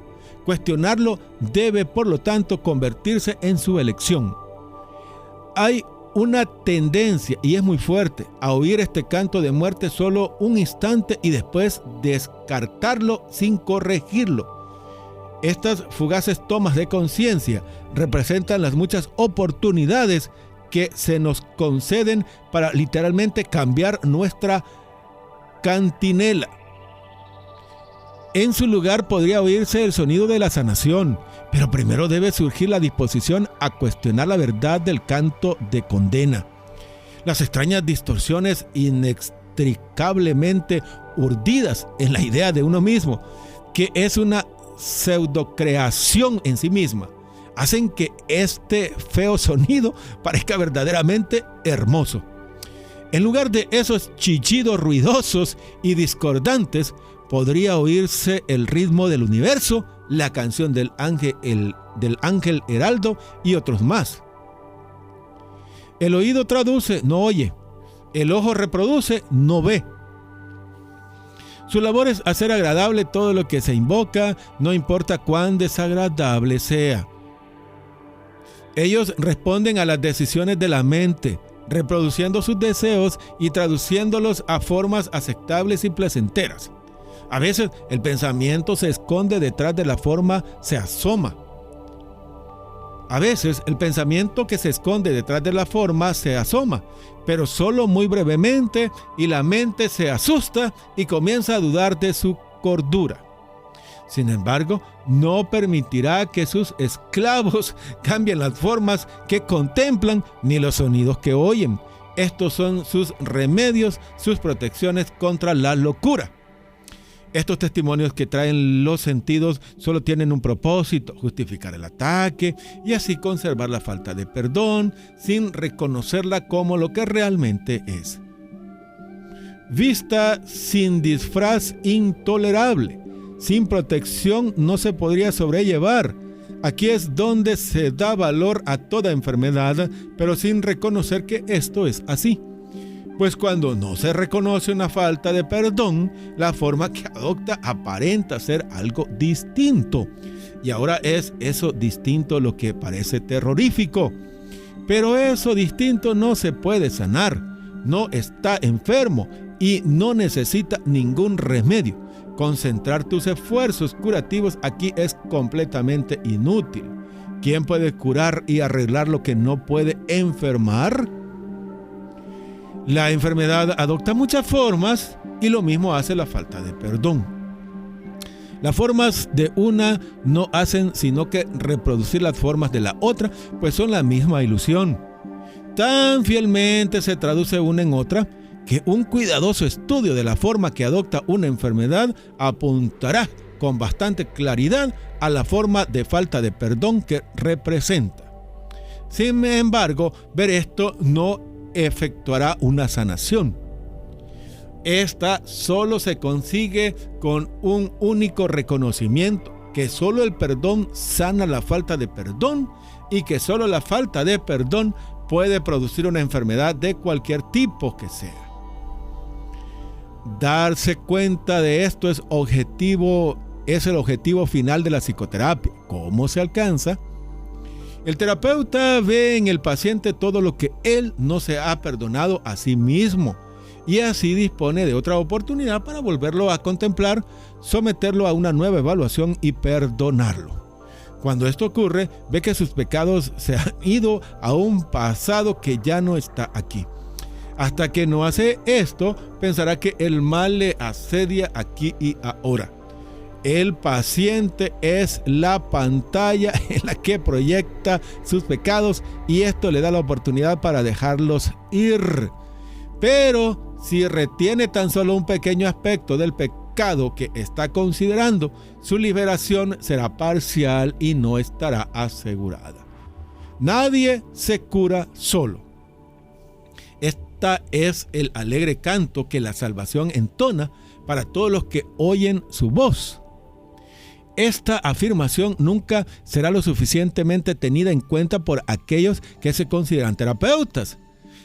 Cuestionarlo debe, por lo tanto, convertirse en su elección. Hay una tendencia, y es muy fuerte, a oír este canto de muerte solo un instante y después descartarlo sin corregirlo. Estas fugaces tomas de conciencia representan las muchas oportunidades que se nos conceden para literalmente cambiar nuestra cantinela. En su lugar podría oírse el sonido de la sanación, pero primero debe surgir la disposición a cuestionar la verdad del canto de condena. Las extrañas distorsiones inextricablemente urdidas en la idea de uno mismo, que es una pseudocreación en sí misma, hacen que este feo sonido parezca verdaderamente hermoso. En lugar de esos chillidos ruidosos y discordantes, podría oírse el ritmo del universo, la canción del ángel heraldo y otros más. El oído traduce, no oye. El ojo reproduce, no ve. Su labor es hacer agradable todo lo que se invoca, no importa cuán desagradable sea. Ellos responden a las decisiones de la mente, reproduciendo sus deseos y traduciéndolos a formas aceptables y placenteras. A veces el pensamiento se esconde detrás de la forma, se asoma. A veces el pensamiento que se esconde detrás de la forma se asoma, pero solo muy brevemente, y la mente se asusta y comienza a dudar de su cordura. Sin embargo, no permitirá que sus esclavos cambien las formas que contemplan ni los sonidos que oyen. Estos son sus remedios, sus protecciones contra la locura. Estos testimonios que traen los sentidos solo tienen un propósito: justificar el ataque y así conservar la falta de perdón sin reconocerla como lo que realmente es. Vista sin disfraz intolerable, sin protección no se podría sobrellevar. Aquí es donde se da valor a toda enfermedad, pero sin reconocer que esto es así. Pues cuando no se reconoce una falta de perdón, la forma que adopta aparenta ser algo distinto. Y ahora es eso distinto lo que parece terrorífico. Pero eso distinto no se puede sanar, no está enfermo y no necesita ningún remedio. Concentrar tus esfuerzos curativos aquí es completamente inútil. ¿Quién puede curar y arreglar lo que no puede enfermar? La enfermedad adopta muchas formas y lo mismo hace la falta de perdón. Las formas de una no hacen sino que reproducir las formas de la otra, pues son la misma ilusión. Tan fielmente se traduce una en otra que un cuidadoso estudio de la forma que adopta una enfermedad apuntará con bastante claridad a la forma de falta de perdón que representa. Sin embargo, ver esto no efectuará una sanación. Esta solo se consigue con un único reconocimiento: que solo el perdón sana la falta de perdón y que solo la falta de perdón puede producir una enfermedad de cualquier tipo que sea. Darse cuenta de esto es el objetivo final de la psicoterapia. ¿Cómo se alcanza? El terapeuta ve en el paciente todo lo que él no se ha perdonado a sí mismo y así dispone de otra oportunidad para volverlo a contemplar, someterlo a una nueva evaluación y perdonarlo. Cuando esto ocurre, ve que sus pecados se han ido a un pasado que ya no está aquí. Hasta que no hace esto, pensará que el mal le asedia aquí y ahora. El paciente es la pantalla en la que proyecta sus pecados y esto le da la oportunidad para dejarlos ir. Pero si retiene tan solo un pequeño aspecto del pecado que está considerando, su liberación será parcial y no estará asegurada. Nadie se cura solo. Este es el alegre canto que la salvación entona para todos los que oyen su voz. Esta afirmación nunca será lo suficientemente tenida en cuenta por aquellos que se consideran terapeutas.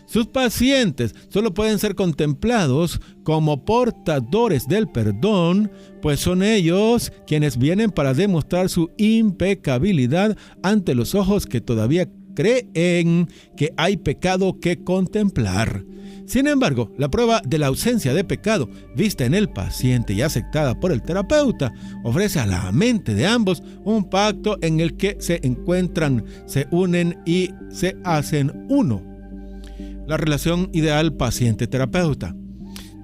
Sus pacientes solo pueden ser contemplados como portadores del perdón, pues son ellos quienes vienen para demostrar su impecabilidad ante los ojos que todavía creen que hay pecado que contemplar. Sin embargo, la prueba de la ausencia de pecado vista en el paciente y aceptada por el terapeuta ofrece a la mente de ambos un pacto en el que se encuentran, se unen y se hacen uno. La relación ideal paciente-terapeuta.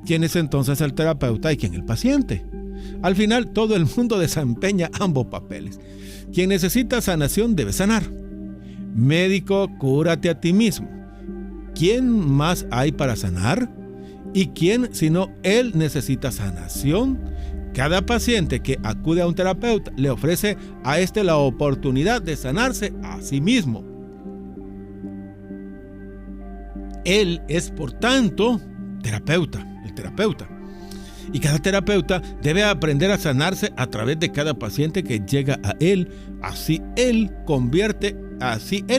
¿Quién es entonces el terapeuta y quién el paciente? Al final, todo el mundo desempeña ambos papeles. Quien necesita sanación debe sanar. Médico, cúrate a ti mismo. ¿Quién más hay para sanar? ¿Y quién, sino él, necesita sanación? Cada paciente que acude a un terapeuta le ofrece a este la oportunidad de sanarse a sí mismo. Él es, por tanto, el terapeuta. Y cada terapeuta debe aprender a sanarse a través de cada paciente que llega a él. Así él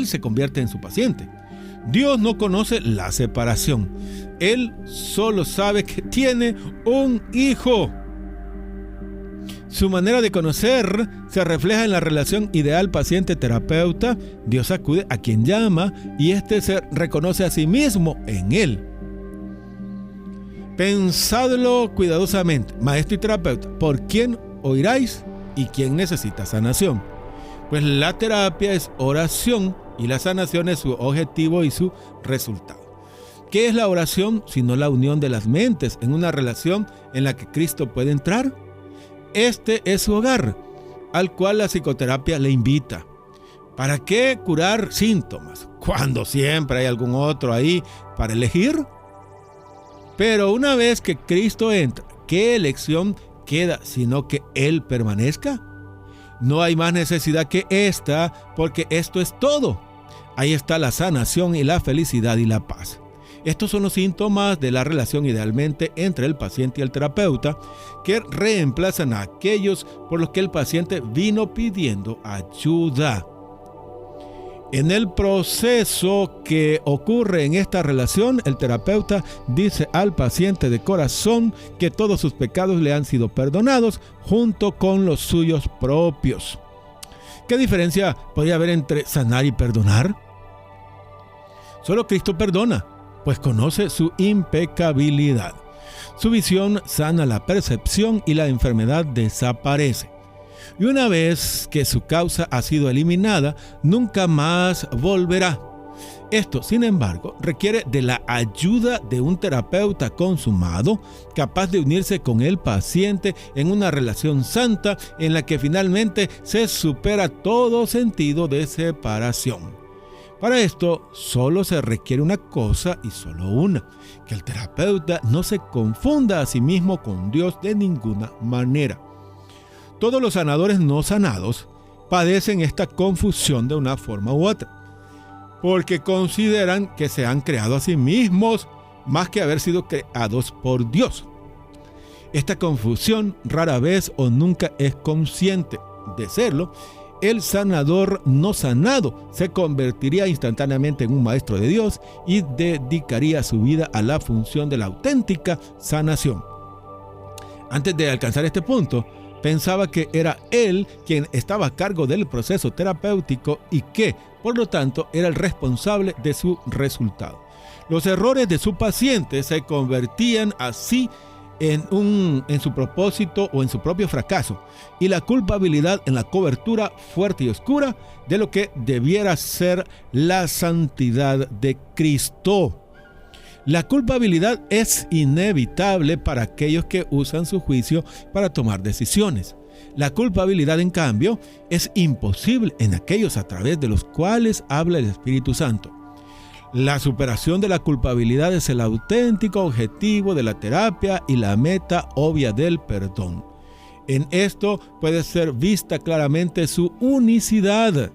se convierte en su paciente. Dios no conoce la separación. Él solo sabe que tiene un hijo. Su manera de conocer se refleja en la relación ideal paciente-terapeuta. Dios acude a quien llama y éste se reconoce a sí mismo en él. Pensadlo cuidadosamente, maestro y terapeuta, ¿por quién oiráis y quién necesita sanación? Pues la terapia es oración y la sanación es su objetivo y su resultado. ¿Qué es la oración sino la unión de las mentes en una relación en la que Cristo puede entrar? Este es su hogar, al cual la psicoterapia le invita. ¿Para qué curar síntomas cuando siempre hay algún otro ahí para elegir? Pero una vez que Cristo entra, ¿qué elección queda sino que Él permanezca? No hay más necesidad que esta, porque esto es todo. Ahí está la sanación y la felicidad y la paz. Estos son los síntomas de la relación idealmente entre el paciente y el terapeuta, que reemplazan a aquellos por los que el paciente vino pidiendo ayuda. En el proceso que ocurre en esta relación, el terapeuta dice al paciente de corazón que todos sus pecados le han sido perdonados junto con los suyos propios. ¿Qué diferencia podría haber entre sanar y perdonar? Solo Cristo perdona, pues conoce su impecabilidad. Su visión sana la percepción y la enfermedad desaparece. Y una vez que su causa ha sido eliminada, nunca más volverá. Esto, sin embargo, requiere de la ayuda de un terapeuta consumado, capaz de unirse con el paciente en una relación santa en la que finalmente se supera todo sentido de separación. Para esto, solo se requiere una cosa y solo una: que el terapeuta no se confunda a sí mismo con Dios de ninguna manera. Todos los sanadores no sanados padecen esta confusión de una forma u otra, porque consideran que se han creado a sí mismos más que haber sido creados por Dios. Esta confusión rara vez o nunca es consciente. De serlo, el sanador no sanado se convertiría instantáneamente en un maestro de Dios y dedicaría su vida a la función de la auténtica sanación. Antes de alcanzar este punto, pensaba que era él quien estaba a cargo del proceso terapéutico y que, por lo tanto, era el responsable de su resultado. Los errores de su paciente se convertían así en su propósito o en su propio fracaso, y la culpabilidad en la cobertura fuerte y oscura de lo que debiera ser la santidad de Cristo. La culpabilidad es inevitable para aquellos que usan su juicio para tomar decisiones. La culpabilidad, en cambio, es imposible en aquellos a través de los cuales habla el Espíritu Santo. La superación de la culpabilidad es el auténtico objetivo de la terapia y la meta obvia del perdón. En esto puede ser vista claramente su unicidad.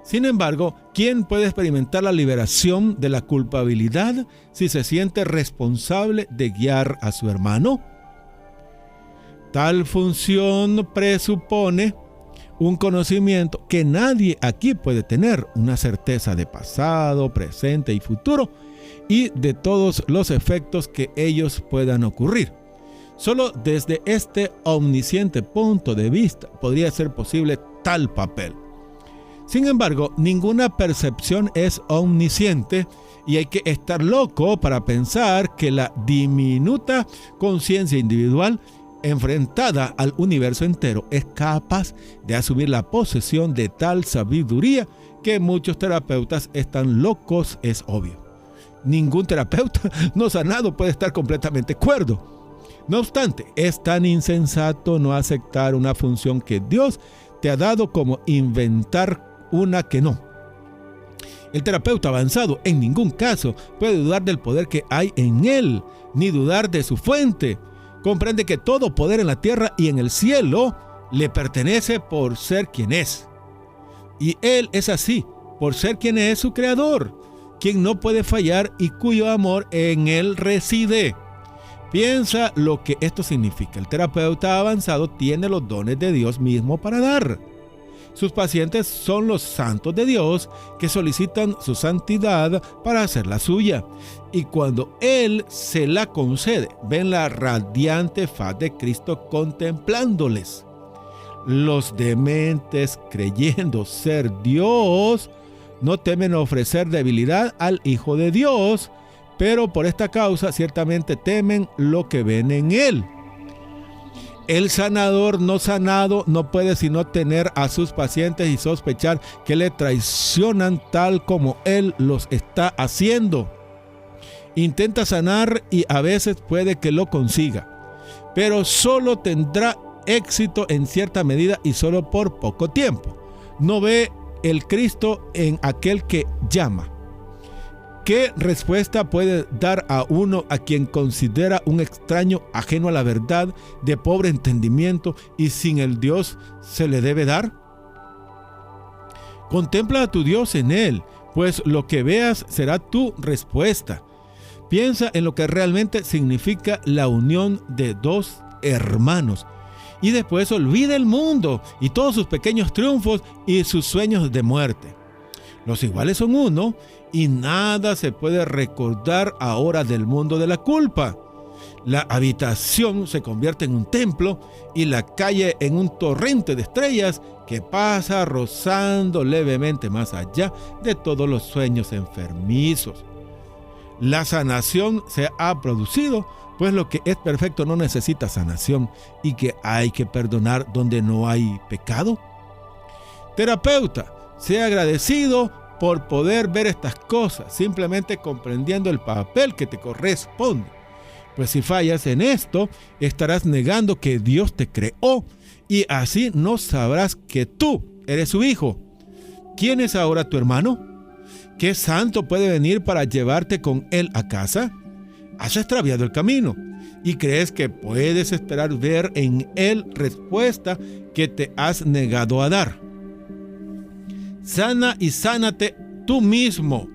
Sin embargo, ¿quién puede experimentar la liberación de la culpabilidad si se siente responsable de guiar a su hermano? Tal función presupone un conocimiento que nadie aquí puede tener, una certeza de pasado, presente y futuro, y de todos los efectos que ellos puedan ocurrir. Solo desde este omnisciente punto de vista podría ser posible tal papel. Sin embargo, ninguna percepción es omnisciente y hay que estar loco para pensar que la diminuta conciencia individual enfrentada al universo entero es capaz de asumir la posesión de tal sabiduría que muchos terapeutas están locos, es obvio. Ningún terapeuta no sanado puede estar completamente cuerdo. No obstante, es tan insensato no aceptar una función que Dios te ha dado como inventar una que no. El terapeuta avanzado en ningún caso puede dudar del poder que hay en él, ni dudar de su fuente. Comprende que todo poder en la tierra y en el cielo le pertenece por ser quien es. Y él es así, por ser quien es su creador, quien no puede fallar y cuyo amor en él reside. Piensa lo que esto significa. El terapeuta avanzado tiene los dones de Dios mismo para dar. Sus pacientes son los santos de Dios que solicitan su santidad para hacer la suya. Y cuando Él se la concede, ven la radiante faz de Cristo contemplándoles. Los dementes, creyendo ser Dios, no temen ofrecer debilidad al Hijo de Dios, pero por esta causa ciertamente temen lo que ven en Él. El sanador no sanado no puede sino tener a sus pacientes y sospechar que le traicionan tal como él los está haciendo. Intenta sanar y a veces puede que lo consiga, pero solo tendrá éxito en cierta medida y solo por poco tiempo. No ve el Cristo en aquel que llama. ¿Qué respuesta puede dar a uno a quien considera un extraño ajeno a la verdad, de pobre entendimiento y sin el Dios se le debe dar? Contempla a tu Dios en él, pues lo que veas será tu respuesta. Piensa en lo que realmente significa la unión de dos hermanos y después olvida el mundo y todos sus pequeños triunfos y sus sueños de muerte. Los iguales son uno y nada se puede recordar ahora del mundo de la culpa. La habitación se convierte en un templo y la calle en un torrente de estrellas que pasa rozando levemente más allá de todos los sueños enfermizos. La sanación se ha producido, pues lo que es perfecto no necesita sanación y que hay que perdonar donde no hay pecado. Terapeuta, sea agradecido por poder ver estas cosas, simplemente comprendiendo el papel que te corresponde. Pues si fallas en esto, estarás negando que Dios te creó y así no sabrás que tú eres su hijo. ¿Quién es ahora tu hermano? ¿Qué santo puede venir para llevarte con él a casa? Has extraviado el camino y crees que puedes esperar ver en él respuesta que te has negado a dar. Sana y sánate tú mismo.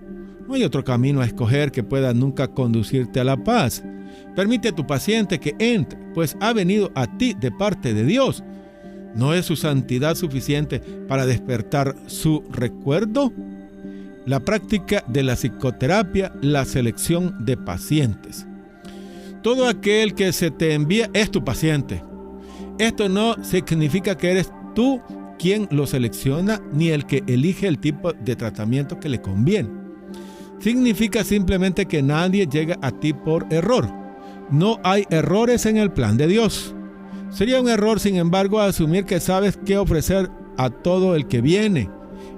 No hay otro camino a escoger que pueda nunca conducirte a la paz. Permite a tu paciente que entre, pues ha venido a ti de parte de Dios. ¿No es su santidad suficiente para despertar su recuerdo? La práctica de la psicoterapia, la selección de pacientes. Todo aquel que se te envía es tu paciente. Esto no significa que eres tú quien lo selecciona ni el que elige el tipo de tratamiento que le conviene. Significa simplemente que nadie llega a ti por error. No hay errores en el plan de Dios. Sería un error, sin embargo, asumir que sabes qué ofrecer a todo el que viene.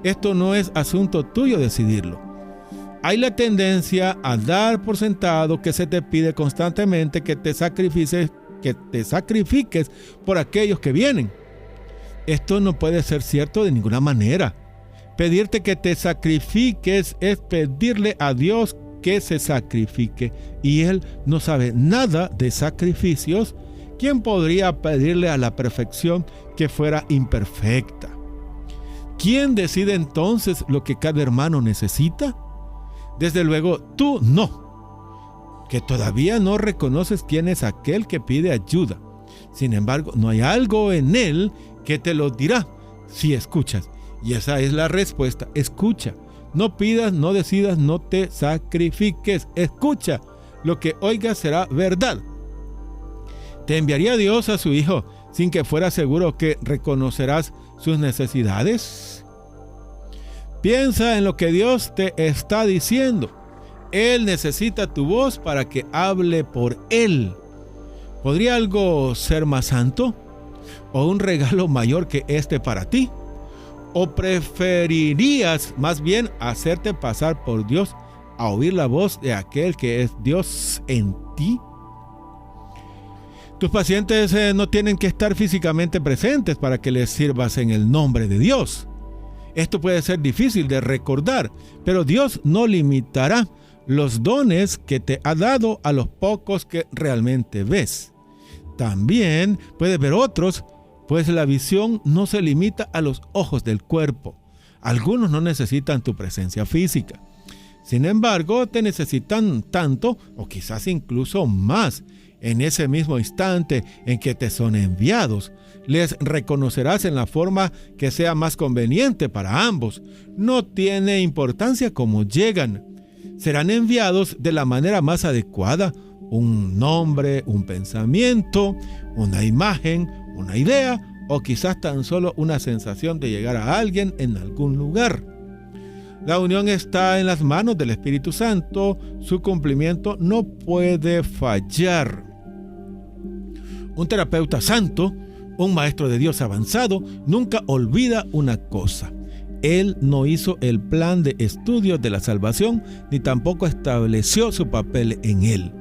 Esto no es asunto tuyo decidirlo. Hay la tendencia a dar por sentado que se te pide constantemente que te sacrifiques por aquellos que vienen. Esto no puede ser cierto de ninguna manera. Pedirte que te sacrifiques es pedirle a Dios que se sacrifique, y Él no sabe nada de sacrificios. ¿Quién podría pedirle a la perfección que fuera imperfecta? ¿Quién decide entonces lo que cada hermano necesita? Desde luego, tú no, que todavía no reconoces quién es aquel que pide ayuda. Sin embargo, no hay algo en él que te lo dirá si escuchas. Y esa es la respuesta: escucha. No pidas, no decidas, no te sacrifiques. Escucha. Lo que oigas será verdad. ¿Te enviaría Dios a su Hijo sin que fuera seguro que reconocerás sus necesidades? Piensa en lo que Dios te está diciendo. Él necesita tu voz para que hable por Él. ¿Podría algo ser más santo? ¿O un regalo mayor que este para ti? ¿O preferirías más bien hacerte pasar por Dios a oír la voz de aquel que es Dios en ti? Tus pacientes no tienen que estar físicamente presentes para que les sirvas en el nombre de Dios. Esto puede ser difícil de recordar, pero Dios no limitará los dones que te ha dado a los pocos que realmente ves. También puedes ver otros, pues la visión no se limita a los ojos del cuerpo. Algunos no necesitan tu presencia física. Sin embargo, te necesitan tanto o quizás incluso más. En ese mismo instante en que te son enviados, les reconocerás en la forma que sea más conveniente para ambos. No tiene importancia cómo llegan. Serán enviados de la manera más adecuada. Un nombre, un pensamiento, una imagen, una idea o quizás tan solo una sensación de llegar a alguien en algún lugar. La unión está en las manos del Espíritu Santo. Su cumplimiento no puede fallar. Un terapeuta santo, un maestro de Dios avanzado, nunca olvida una cosa. Él no hizo el plan de estudios de la salvación, ni tampoco estableció su papel en él.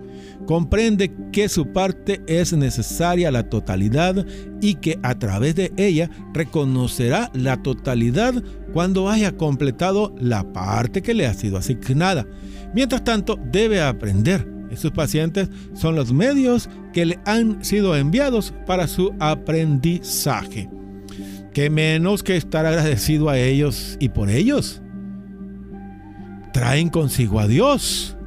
Comprende que su parte es necesaria a la totalidad y que a través de ella reconocerá la totalidad cuando haya completado la parte que le ha sido asignada. Mientras tanto, debe aprender. Sus pacientes son los medios que le han sido enviados para su aprendizaje. ¿Qué menos que estar agradecido a ellos y por ellos? Traen consigo a Dios.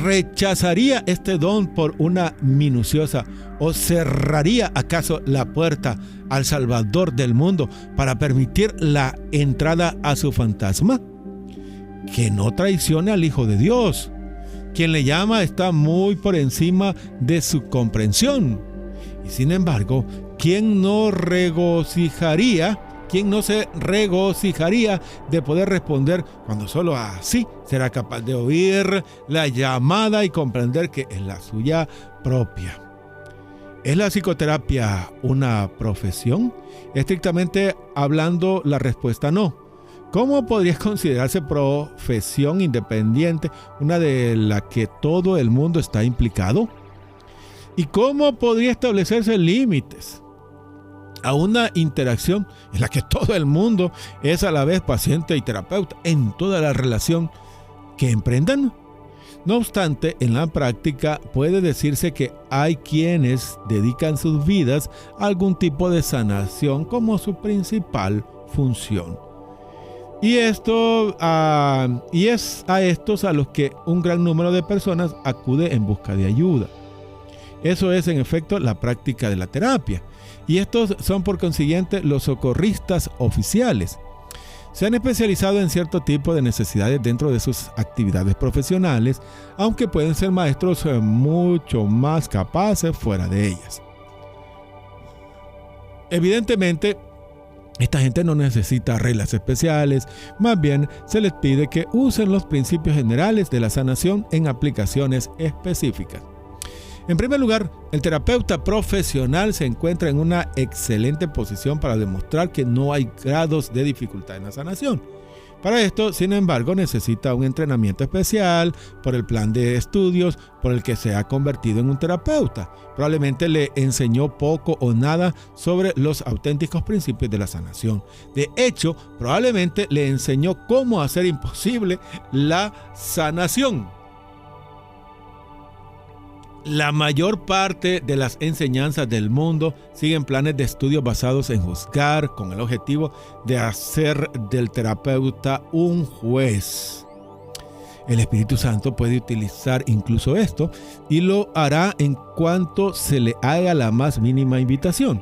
¿Rechazaría este don por una minuciosa o cerraría acaso la puerta al Salvador del mundo para permitir la entrada a su fantasma? Que no traicione al Hijo de Dios. Quien le llama está muy por encima de su comprensión. Y sin embargo, ¿quién no se regocijaría de poder responder cuando solo así será capaz de oír la llamada y comprender que es la suya propia? ¿Es la psicoterapia una profesión? Estrictamente hablando, la respuesta no. ¿Cómo podría considerarse profesión independiente, una de la que todo el mundo está implicado? ¿Y cómo podría establecerse límites a una interacción en la que todo el mundo es a la vez paciente y terapeuta en toda la relación que emprendan? No obstante, en la práctica puede decirse que hay quienes dedican sus vidas a algún tipo de sanación como su principal función. Y es a estos a los que un gran número de personas acude en busca de ayuda. Eso es en efecto la práctica de la terapia. Y estos son por consiguiente los socorristas oficiales. Se han especializado en cierto tipo de necesidades dentro de sus actividades profesionales, aunque pueden ser maestros mucho más capaces fuera de ellas. Evidentemente, esta gente no necesita reglas especiales, más bien se les pide que usen los principios generales de la sanación en aplicaciones específicas. En primer lugar, el terapeuta profesional se encuentra en una excelente posición para demostrar que no hay grados de dificultad en la sanación. Para esto, sin embargo, necesita un entrenamiento especial por el plan de estudios por el que se ha convertido en un terapeuta. Probablemente le enseñó poco o nada sobre los auténticos principios de la sanación. De hecho, probablemente le enseñó cómo hacer imposible la sanación. La mayor parte de las enseñanzas del mundo siguen planes de estudio basados en juzgar, con el objetivo de hacer del terapeuta un juez. El Espíritu Santo puede utilizar incluso esto y lo hará en cuanto se le haga la más mínima invitación.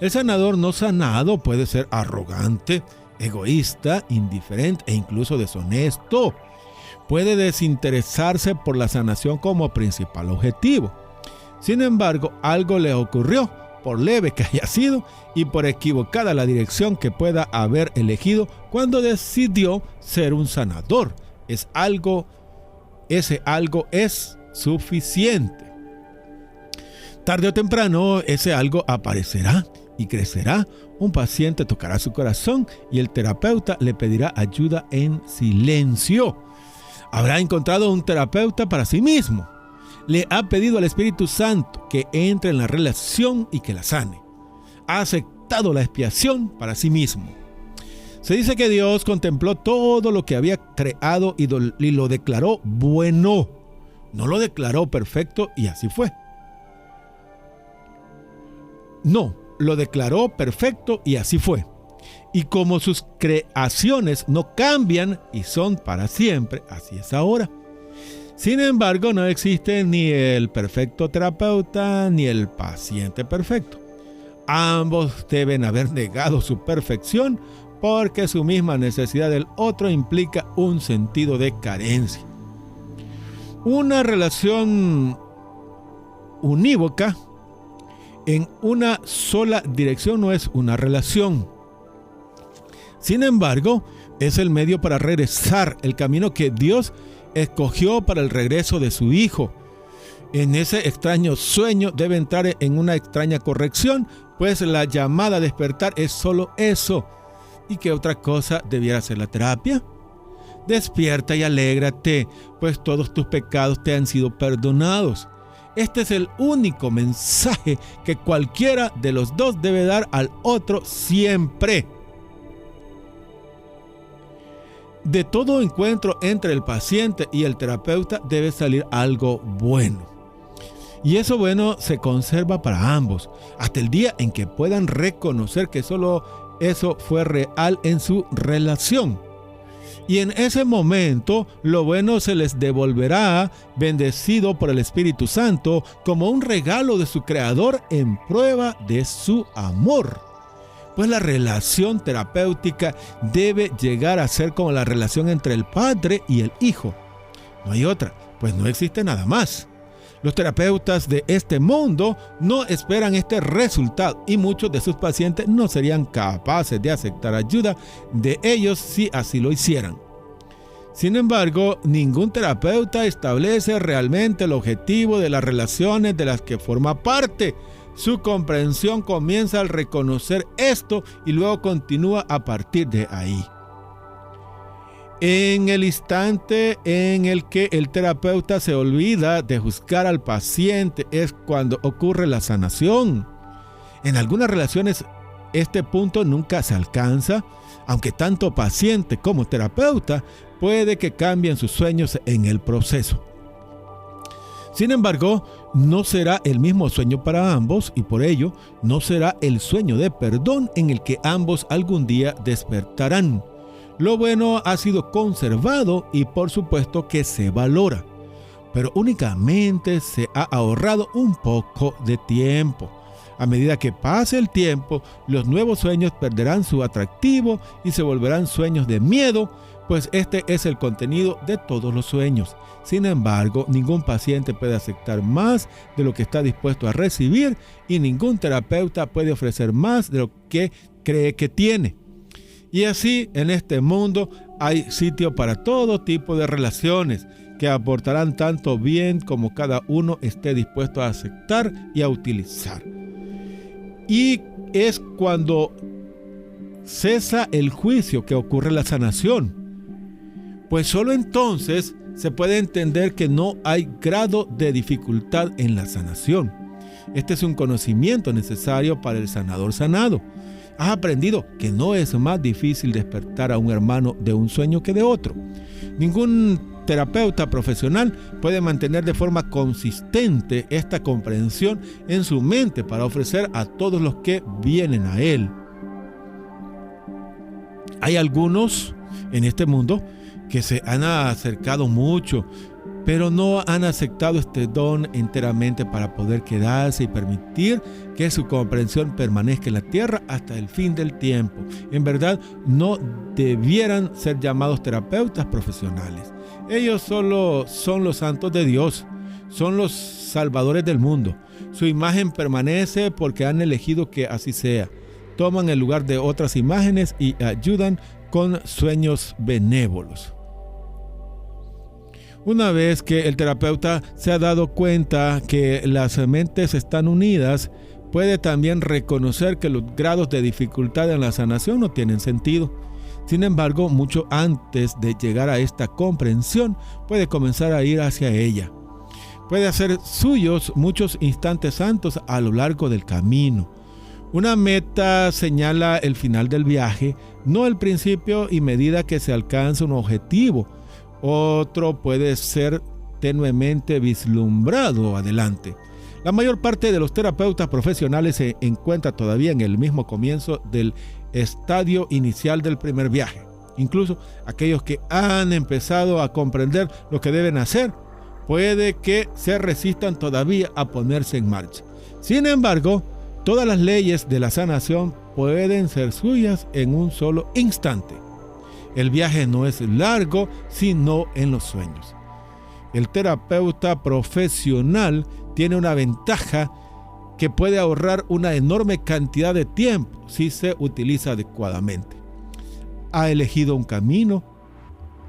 El sanador no sanado puede ser arrogante, egoísta, indiferente e incluso deshonesto. Puede desinteresarse por la sanación como principal objetivo. Sin embargo, algo le ocurrió por leve que haya sido y por equivocada la dirección que pueda haber elegido cuando decidió ser un sanador. Ese algo es suficiente. Tarde o temprano ese algo aparecerá y crecerá. Un paciente tocará su corazón y el terapeuta le pedirá ayuda en silencio. Habrá encontrado un terapeuta para sí mismo. Le ha pedido al Espíritu Santo que entre en la relación y que la sane. Ha aceptado la expiación para sí mismo. Se dice que Dios contempló todo lo que había creado y lo declaró bueno. No lo declaró perfecto y así fue. No, lo declaró perfecto y así fue. Y como sus creaciones no cambian y son para siempre, así es ahora. Sin embargo, no existe ni el perfecto terapeuta ni el paciente perfecto. Ambos deben haber negado su perfección porque su misma necesidad del otro implica un sentido de carencia. Una relación unívoca en una sola dirección no es una relación. Sin embargo, es el medio para regresar, el camino que Dios escogió para el regreso de su Hijo. En ese extraño sueño debe entrar en una extraña corrección, pues la llamada a despertar es solo eso. ¿Y qué otra cosa debiera ser la terapia? Despierta y alégrate, pues todos tus pecados te han sido perdonados. Este es el único mensaje que cualquiera de los dos debe dar al otro siempre. De todo encuentro entre el paciente y el terapeuta debe salir algo bueno. Y eso bueno se conserva para ambos, hasta el día en que puedan reconocer que solo eso fue real en su relación. Y en ese momento, lo bueno se les devolverá, bendecido por el Espíritu Santo, como un regalo de su Creador en prueba de su amor. Pues la relación terapéutica debe llegar a ser como la relación entre el Padre y el Hijo. No hay otra, pues no existe nada más. Los terapeutas de este mundo no esperan este resultado y muchos de sus pacientes no serían capaces de aceptar ayuda de ellos si así lo hicieran. Sin embargo, ningún terapeuta establece realmente el objetivo de las relaciones de las que forma parte. Su comprensión comienza al reconocer esto y luego continúa a partir de ahí. En el instante en el que el terapeuta se olvida de juzgar al paciente es cuando ocurre la sanación. En algunas relaciones este punto nunca se alcanza, aunque tanto paciente como terapeuta puede que cambien sus sueños en el proceso. Sin embargo, no será el mismo sueño para ambos y por ello no será el sueño de perdón en el que ambos algún día despertarán. Lo bueno ha sido conservado y por supuesto que se valora, pero únicamente se ha ahorrado un poco de tiempo. A medida que pase el tiempo, los nuevos sueños perderán su atractivo y se volverán sueños de miedo, pues este es el contenido de todos los sueños. Sin embargo, ningún paciente puede aceptar más de lo que está dispuesto a recibir y ningún terapeuta puede ofrecer más de lo que cree que tiene. Y así, en este mundo hay sitio para todo tipo de relaciones que aportarán tanto bien como cada uno esté dispuesto a aceptar y a utilizar. Y es cuando cesa el juicio que ocurre la sanación. Pues solo entonces se puede entender que no hay grado de dificultad en la sanación. Este es un conocimiento necesario para el sanador sanado. Has aprendido que no es más difícil despertar a un hermano de un sueño que de otro. Ningún terapeuta profesional puede mantener de forma consistente esta comprensión en su mente para ofrecer a todos los que vienen a él. Hay algunos en este mundo que se han acercado mucho, pero no han aceptado este don enteramente para poder quedarse y permitir que su comprensión permanezca en la tierra hasta el fin del tiempo. En verdad, no debieran ser llamados terapeutas profesionales. Ellos solo son los santos de Dios. son los salvadores del mundo. Su imagen permanece porque han elegido que así sea. Toman el lugar de otras imágenes y ayudan con sueños benévolos. Una vez que el terapeuta se ha dado cuenta que las mentes están unidas, puede también reconocer que los grados de dificultad en la sanación no tienen sentido. Sin embargo, mucho antes de llegar a esta comprensión, puede comenzar a ir hacia ella. Puede hacer suyos muchos instantes santos a lo largo del camino. Una meta señala el final del viaje, no el principio y medida que se alcanza un objetivo. Otro puede ser tenuemente vislumbrado adelante. La mayor parte de los terapeutas profesionales se encuentra todavía en el mismo comienzo del estadio inicial del primer viaje. Incluso aquellos que han empezado a comprender lo que deben hacer, puede que se resistan todavía a ponerse en marcha. Sin embargo, todas las leyes de la sanación pueden ser suyas en un solo instante. El viaje no es largo, sino en los sueños. El terapeuta profesional tiene una ventaja que puede ahorrar una enorme cantidad de tiempo si se utiliza adecuadamente. Ha elegido un camino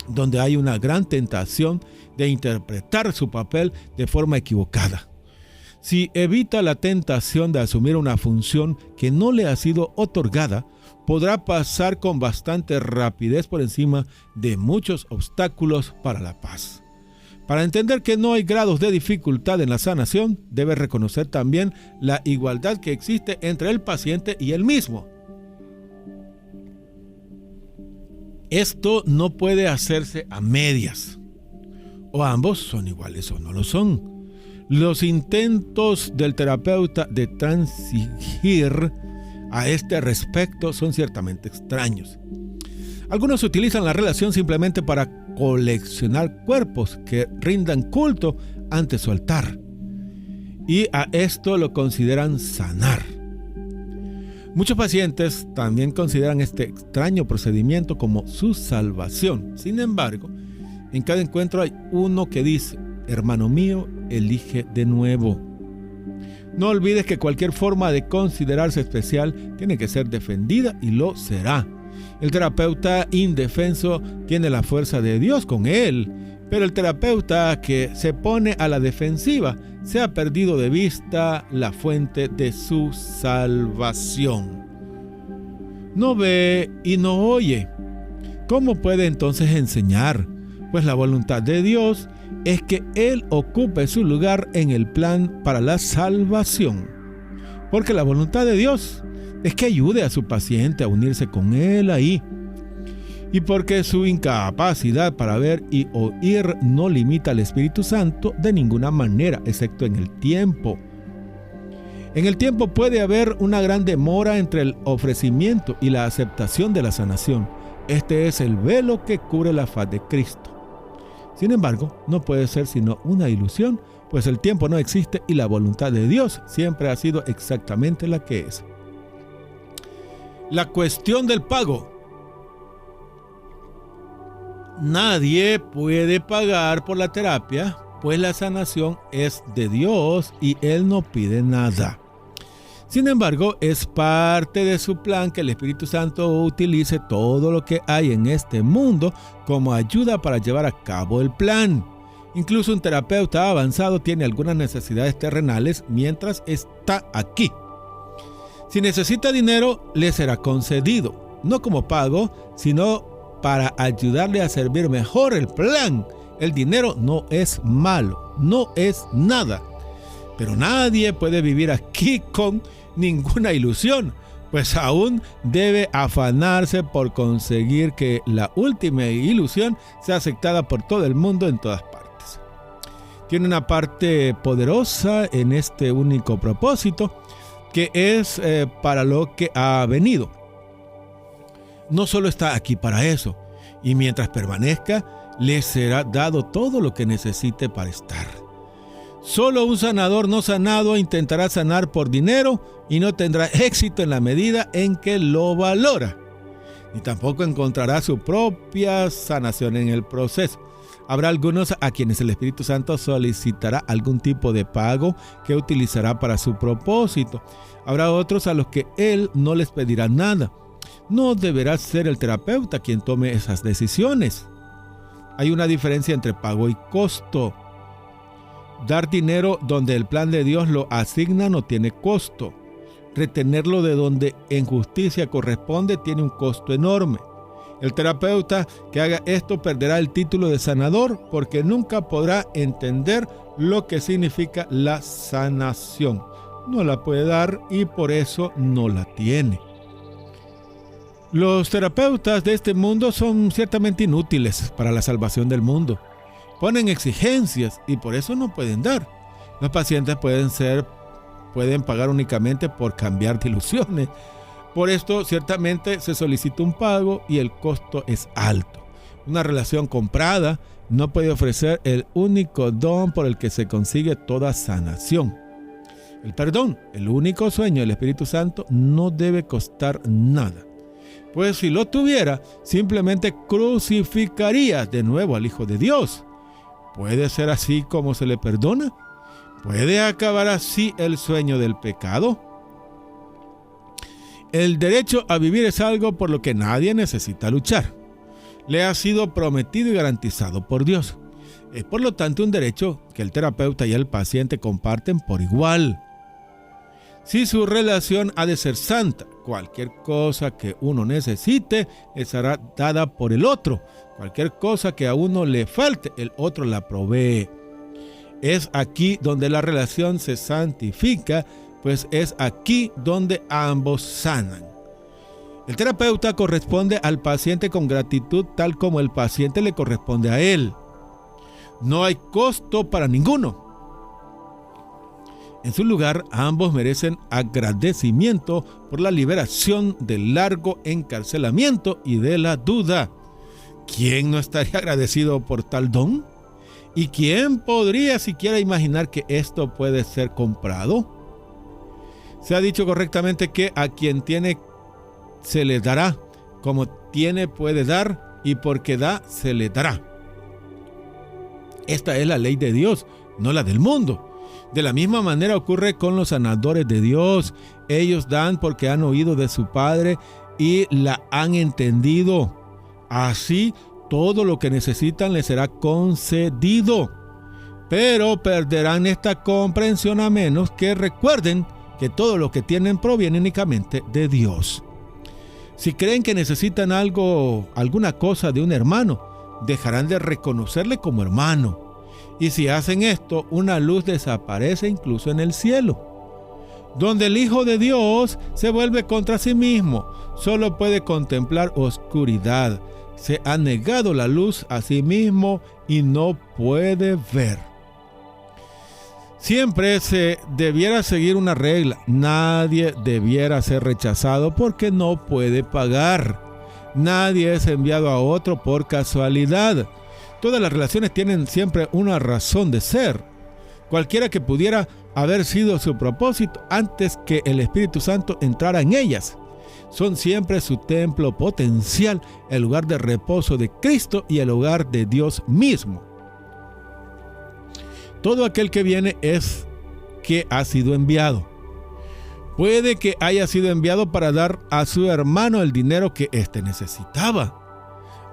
donde hay una gran tentación de interpretar su papel de forma equivocada. Si evita la tentación de asumir una función que no le ha sido otorgada, podrá pasar con bastante rapidez por encima de muchos obstáculos para la paz. Para entender que no hay grados de dificultad en la sanación, debe reconocer también la igualdad que existe entre el paciente y él mismo. Esto no puede hacerse a medias. O ambos son iguales o no lo son. Los intentos del terapeuta de transigir a este respecto son ciertamente extraños. Algunos utilizan la relación simplemente para coleccionar cuerpos que rindan culto ante su altar, y a esto lo consideran sanar. Muchos pacientes también consideran este extraño procedimiento como su salvación. Sin embargo, en cada encuentro hay uno que dice: hermano mío, elige de nuevo. No olvides que cualquier forma de considerarse especial tiene que ser defendida y lo será. El terapeuta indefenso tiene la fuerza de Dios con él, pero el terapeuta que se pone a la defensiva se ha perdido de vista la fuente de su salvación. No ve y no oye. ¿Cómo puede entonces enseñar? Pues la voluntad de Dios es que Él ocupe su lugar en el plan para la salvación. Porque la voluntad de Dios es que ayude a su paciente a unirse con Él ahí. Y porque su incapacidad para ver y oír no limita al Espíritu Santo de ninguna manera, excepto en el tiempo. En el tiempo puede haber una gran demora entre el ofrecimiento y la aceptación de la sanación. Este es el velo que cubre la faz de Cristo. Sin embargo, no puede ser sino una ilusión, pues el tiempo no existe y la voluntad de Dios siempre ha sido exactamente la que es. La cuestión del pago. Nadie puede pagar por la terapia, pues la sanación es de Dios y Él no pide nada. Sin embargo, es parte de su plan que el Espíritu Santo utilice todo lo que hay en este mundo como ayuda para llevar a cabo el plan. Incluso un terapeuta avanzado tiene algunas necesidades terrenales mientras está aquí. Si necesita dinero, le será concedido, no como pago, sino para ayudarle a servir mejor el plan. El dinero no es malo, no es nada. Pero nadie puede vivir aquí con ninguna ilusión, pues aún debe afanarse por conseguir que la última ilusión sea aceptada por todo el mundo en todas partes. Tiene una parte poderosa en este único propósito, que es para lo que ha venido. No solo está aquí para eso, y mientras permanezca, le será dado todo lo que necesite para estar. Solo un sanador no sanado intentará sanar por dinero y no tendrá éxito en la medida en que lo valora. Ni tampoco encontrará su propia sanación en el proceso. Habrá algunos a quienes el Espíritu Santo solicitará algún tipo de pago que utilizará para su propósito. Habrá otros a los que Él no les pedirá nada. No deberá ser el terapeuta quien tome esas decisiones. Hay una diferencia entre pago y costo. Dar dinero donde el plan de Dios lo asigna no tiene costo. Retenerlo de donde en justicia corresponde tiene un costo enorme. El terapeuta que haga esto perderá el título de sanador porque nunca podrá entender lo que significa la sanación. No la puede dar y por eso no la tiene. Los terapeutas de este mundo son ciertamente inútiles para la salvación del mundo. Ponen exigencias y por eso no pueden dar. Los pacientes pueden pagar únicamente por cambiar de ilusiones. Por esto ciertamente se solicita un pago y el costo es alto. Una relación comprada no puede ofrecer el único don por el que se consigue toda sanación. El perdón, el único sueño del Espíritu Santo, no debe costar nada. Pues si lo tuviera, simplemente crucificaría de nuevo al Hijo de Dios. ¿Puede ser así como se le perdona? ¿Puede acabar así el sueño del pecado? El derecho a vivir es algo por lo que nadie necesita luchar. Le ha sido prometido y garantizado por Dios. Es por lo tanto un derecho que el terapeuta y el paciente comparten por igual. Si su relación ha de ser santa, cualquier cosa que uno necesite le será dada por el otro. Cualquier cosa que a uno le falte, el otro la provee. Es aquí donde la relación se santifica, pues es aquí donde ambos sanan. El terapeuta corresponde al paciente con gratitud tal como el paciente le corresponde a él. No hay costo para ninguno. En su lugar, ambos merecen agradecimiento por la liberación del largo encarcelamiento y de la duda. ¿Quién no estaría agradecido por tal don? ¿Y quién podría siquiera imaginar que esto puede ser comprado? Se ha dicho correctamente que a quien tiene se le dará, como tiene puede dar, y porque da se le dará. Esta es la ley de Dios, no la del mundo. De la misma manera ocurre con los sanadores de Dios. Ellos dan porque han oído de su Padre y la han entendido. Así, todo lo que necesitan les será concedido. Pero perderán esta comprensión a menos que recuerden que todo lo que tienen proviene únicamente de Dios. Si creen que necesitan alguna cosa de un hermano, dejarán de reconocerle como hermano. Y si hacen esto, una luz desaparece incluso en el cielo. Donde el Hijo de Dios se vuelve contra sí mismo, solo puede contemplar oscuridad. Se ha negado la luz a sí mismo y no puede ver. Siempre se debiera seguir una regla. Nadie debiera ser rechazado porque no puede pagar. Nadie es enviado a otro por casualidad. Todas las relaciones tienen siempre una razón de ser. Cualquiera que pudiera haber sido su propósito antes que el Espíritu Santo entrara en ellas. Son siempre su templo potencial, el lugar de reposo de Cristo y el hogar de Dios mismo. Todo aquel que viene es que ha sido enviado. Puede que haya sido enviado para dar a su hermano el dinero que éste necesitaba.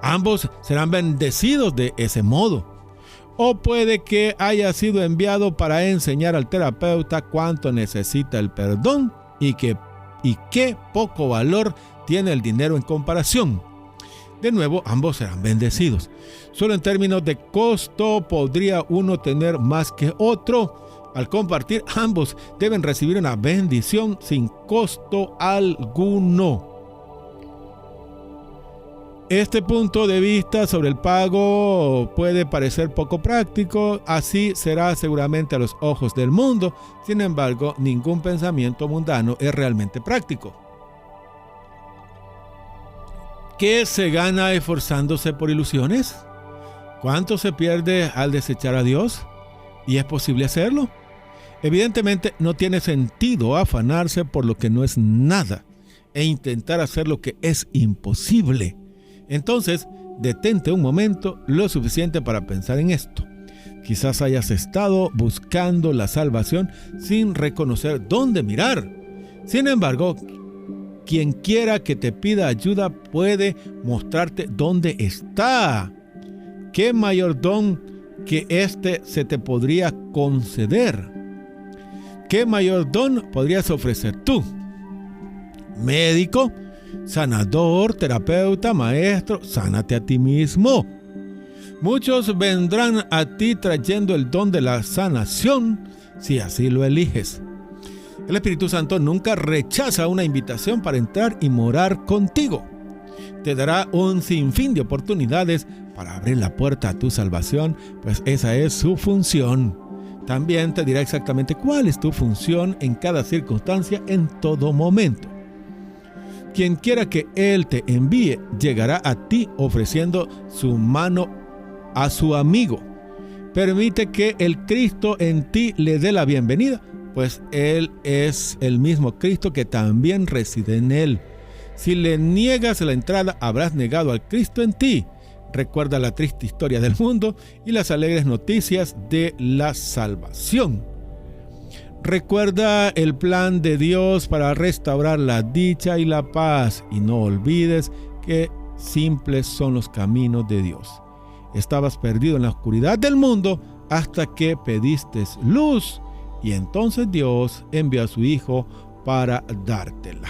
Ambos serán bendecidos de ese modo. O puede que haya sido enviado para enseñar al terapeuta cuánto necesita el perdón y qué poco valor tiene el dinero en comparación. De nuevo, ambos serán bendecidos. Solo en términos de costo podría uno tener más que otro. Al compartir, ambos deben recibir una bendición sin costo alguno. Este punto de vista sobre el pago puede parecer poco práctico, así será seguramente a los ojos del mundo. Sin embargo, ningún pensamiento mundano es realmente práctico. ¿Qué se gana esforzándose por ilusiones? ¿Cuánto se pierde al desechar a Dios? ¿Y es posible hacerlo? Evidentemente no tiene sentido afanarse por lo que no es nada e intentar hacer lo que es imposible. Entonces, detente un momento, lo suficiente para pensar en esto. Quizás hayas estado buscando la salvación sin reconocer dónde mirar. Sin embargo, quien quiera que te pida ayuda puede mostrarte dónde está. ¿Qué mayor don que este se te podría conceder? ¿Qué mayor don podrías ofrecer tú? Médico, sanador, terapeuta, maestro, sánate a ti mismo. Muchos vendrán a ti trayendo el don de la sanación, si así lo eliges. El Espíritu Santo nunca rechaza una invitación para entrar y morar contigo. Te dará un sinfín de oportunidades para abrir la puerta a tu salvación, pues esa es su función. También te dirá exactamente cuál es tu función en cada circunstancia, en todo momento. Quien quiera que Él te envíe, llegará a ti ofreciendo su mano a su amigo. Permite que el Cristo en ti le dé la bienvenida, pues Él es el mismo Cristo que también reside en Él. Si le niegas la entrada, habrás negado al Cristo en ti. Recuerda la triste historia del mundo y las alegres noticias de la salvación. Recuerda el plan de Dios para restaurar la dicha y la paz, y no olvides que simples son los caminos de Dios. Estabas perdido en la oscuridad del mundo hasta que pediste luz, y entonces Dios envió a su Hijo para dártela.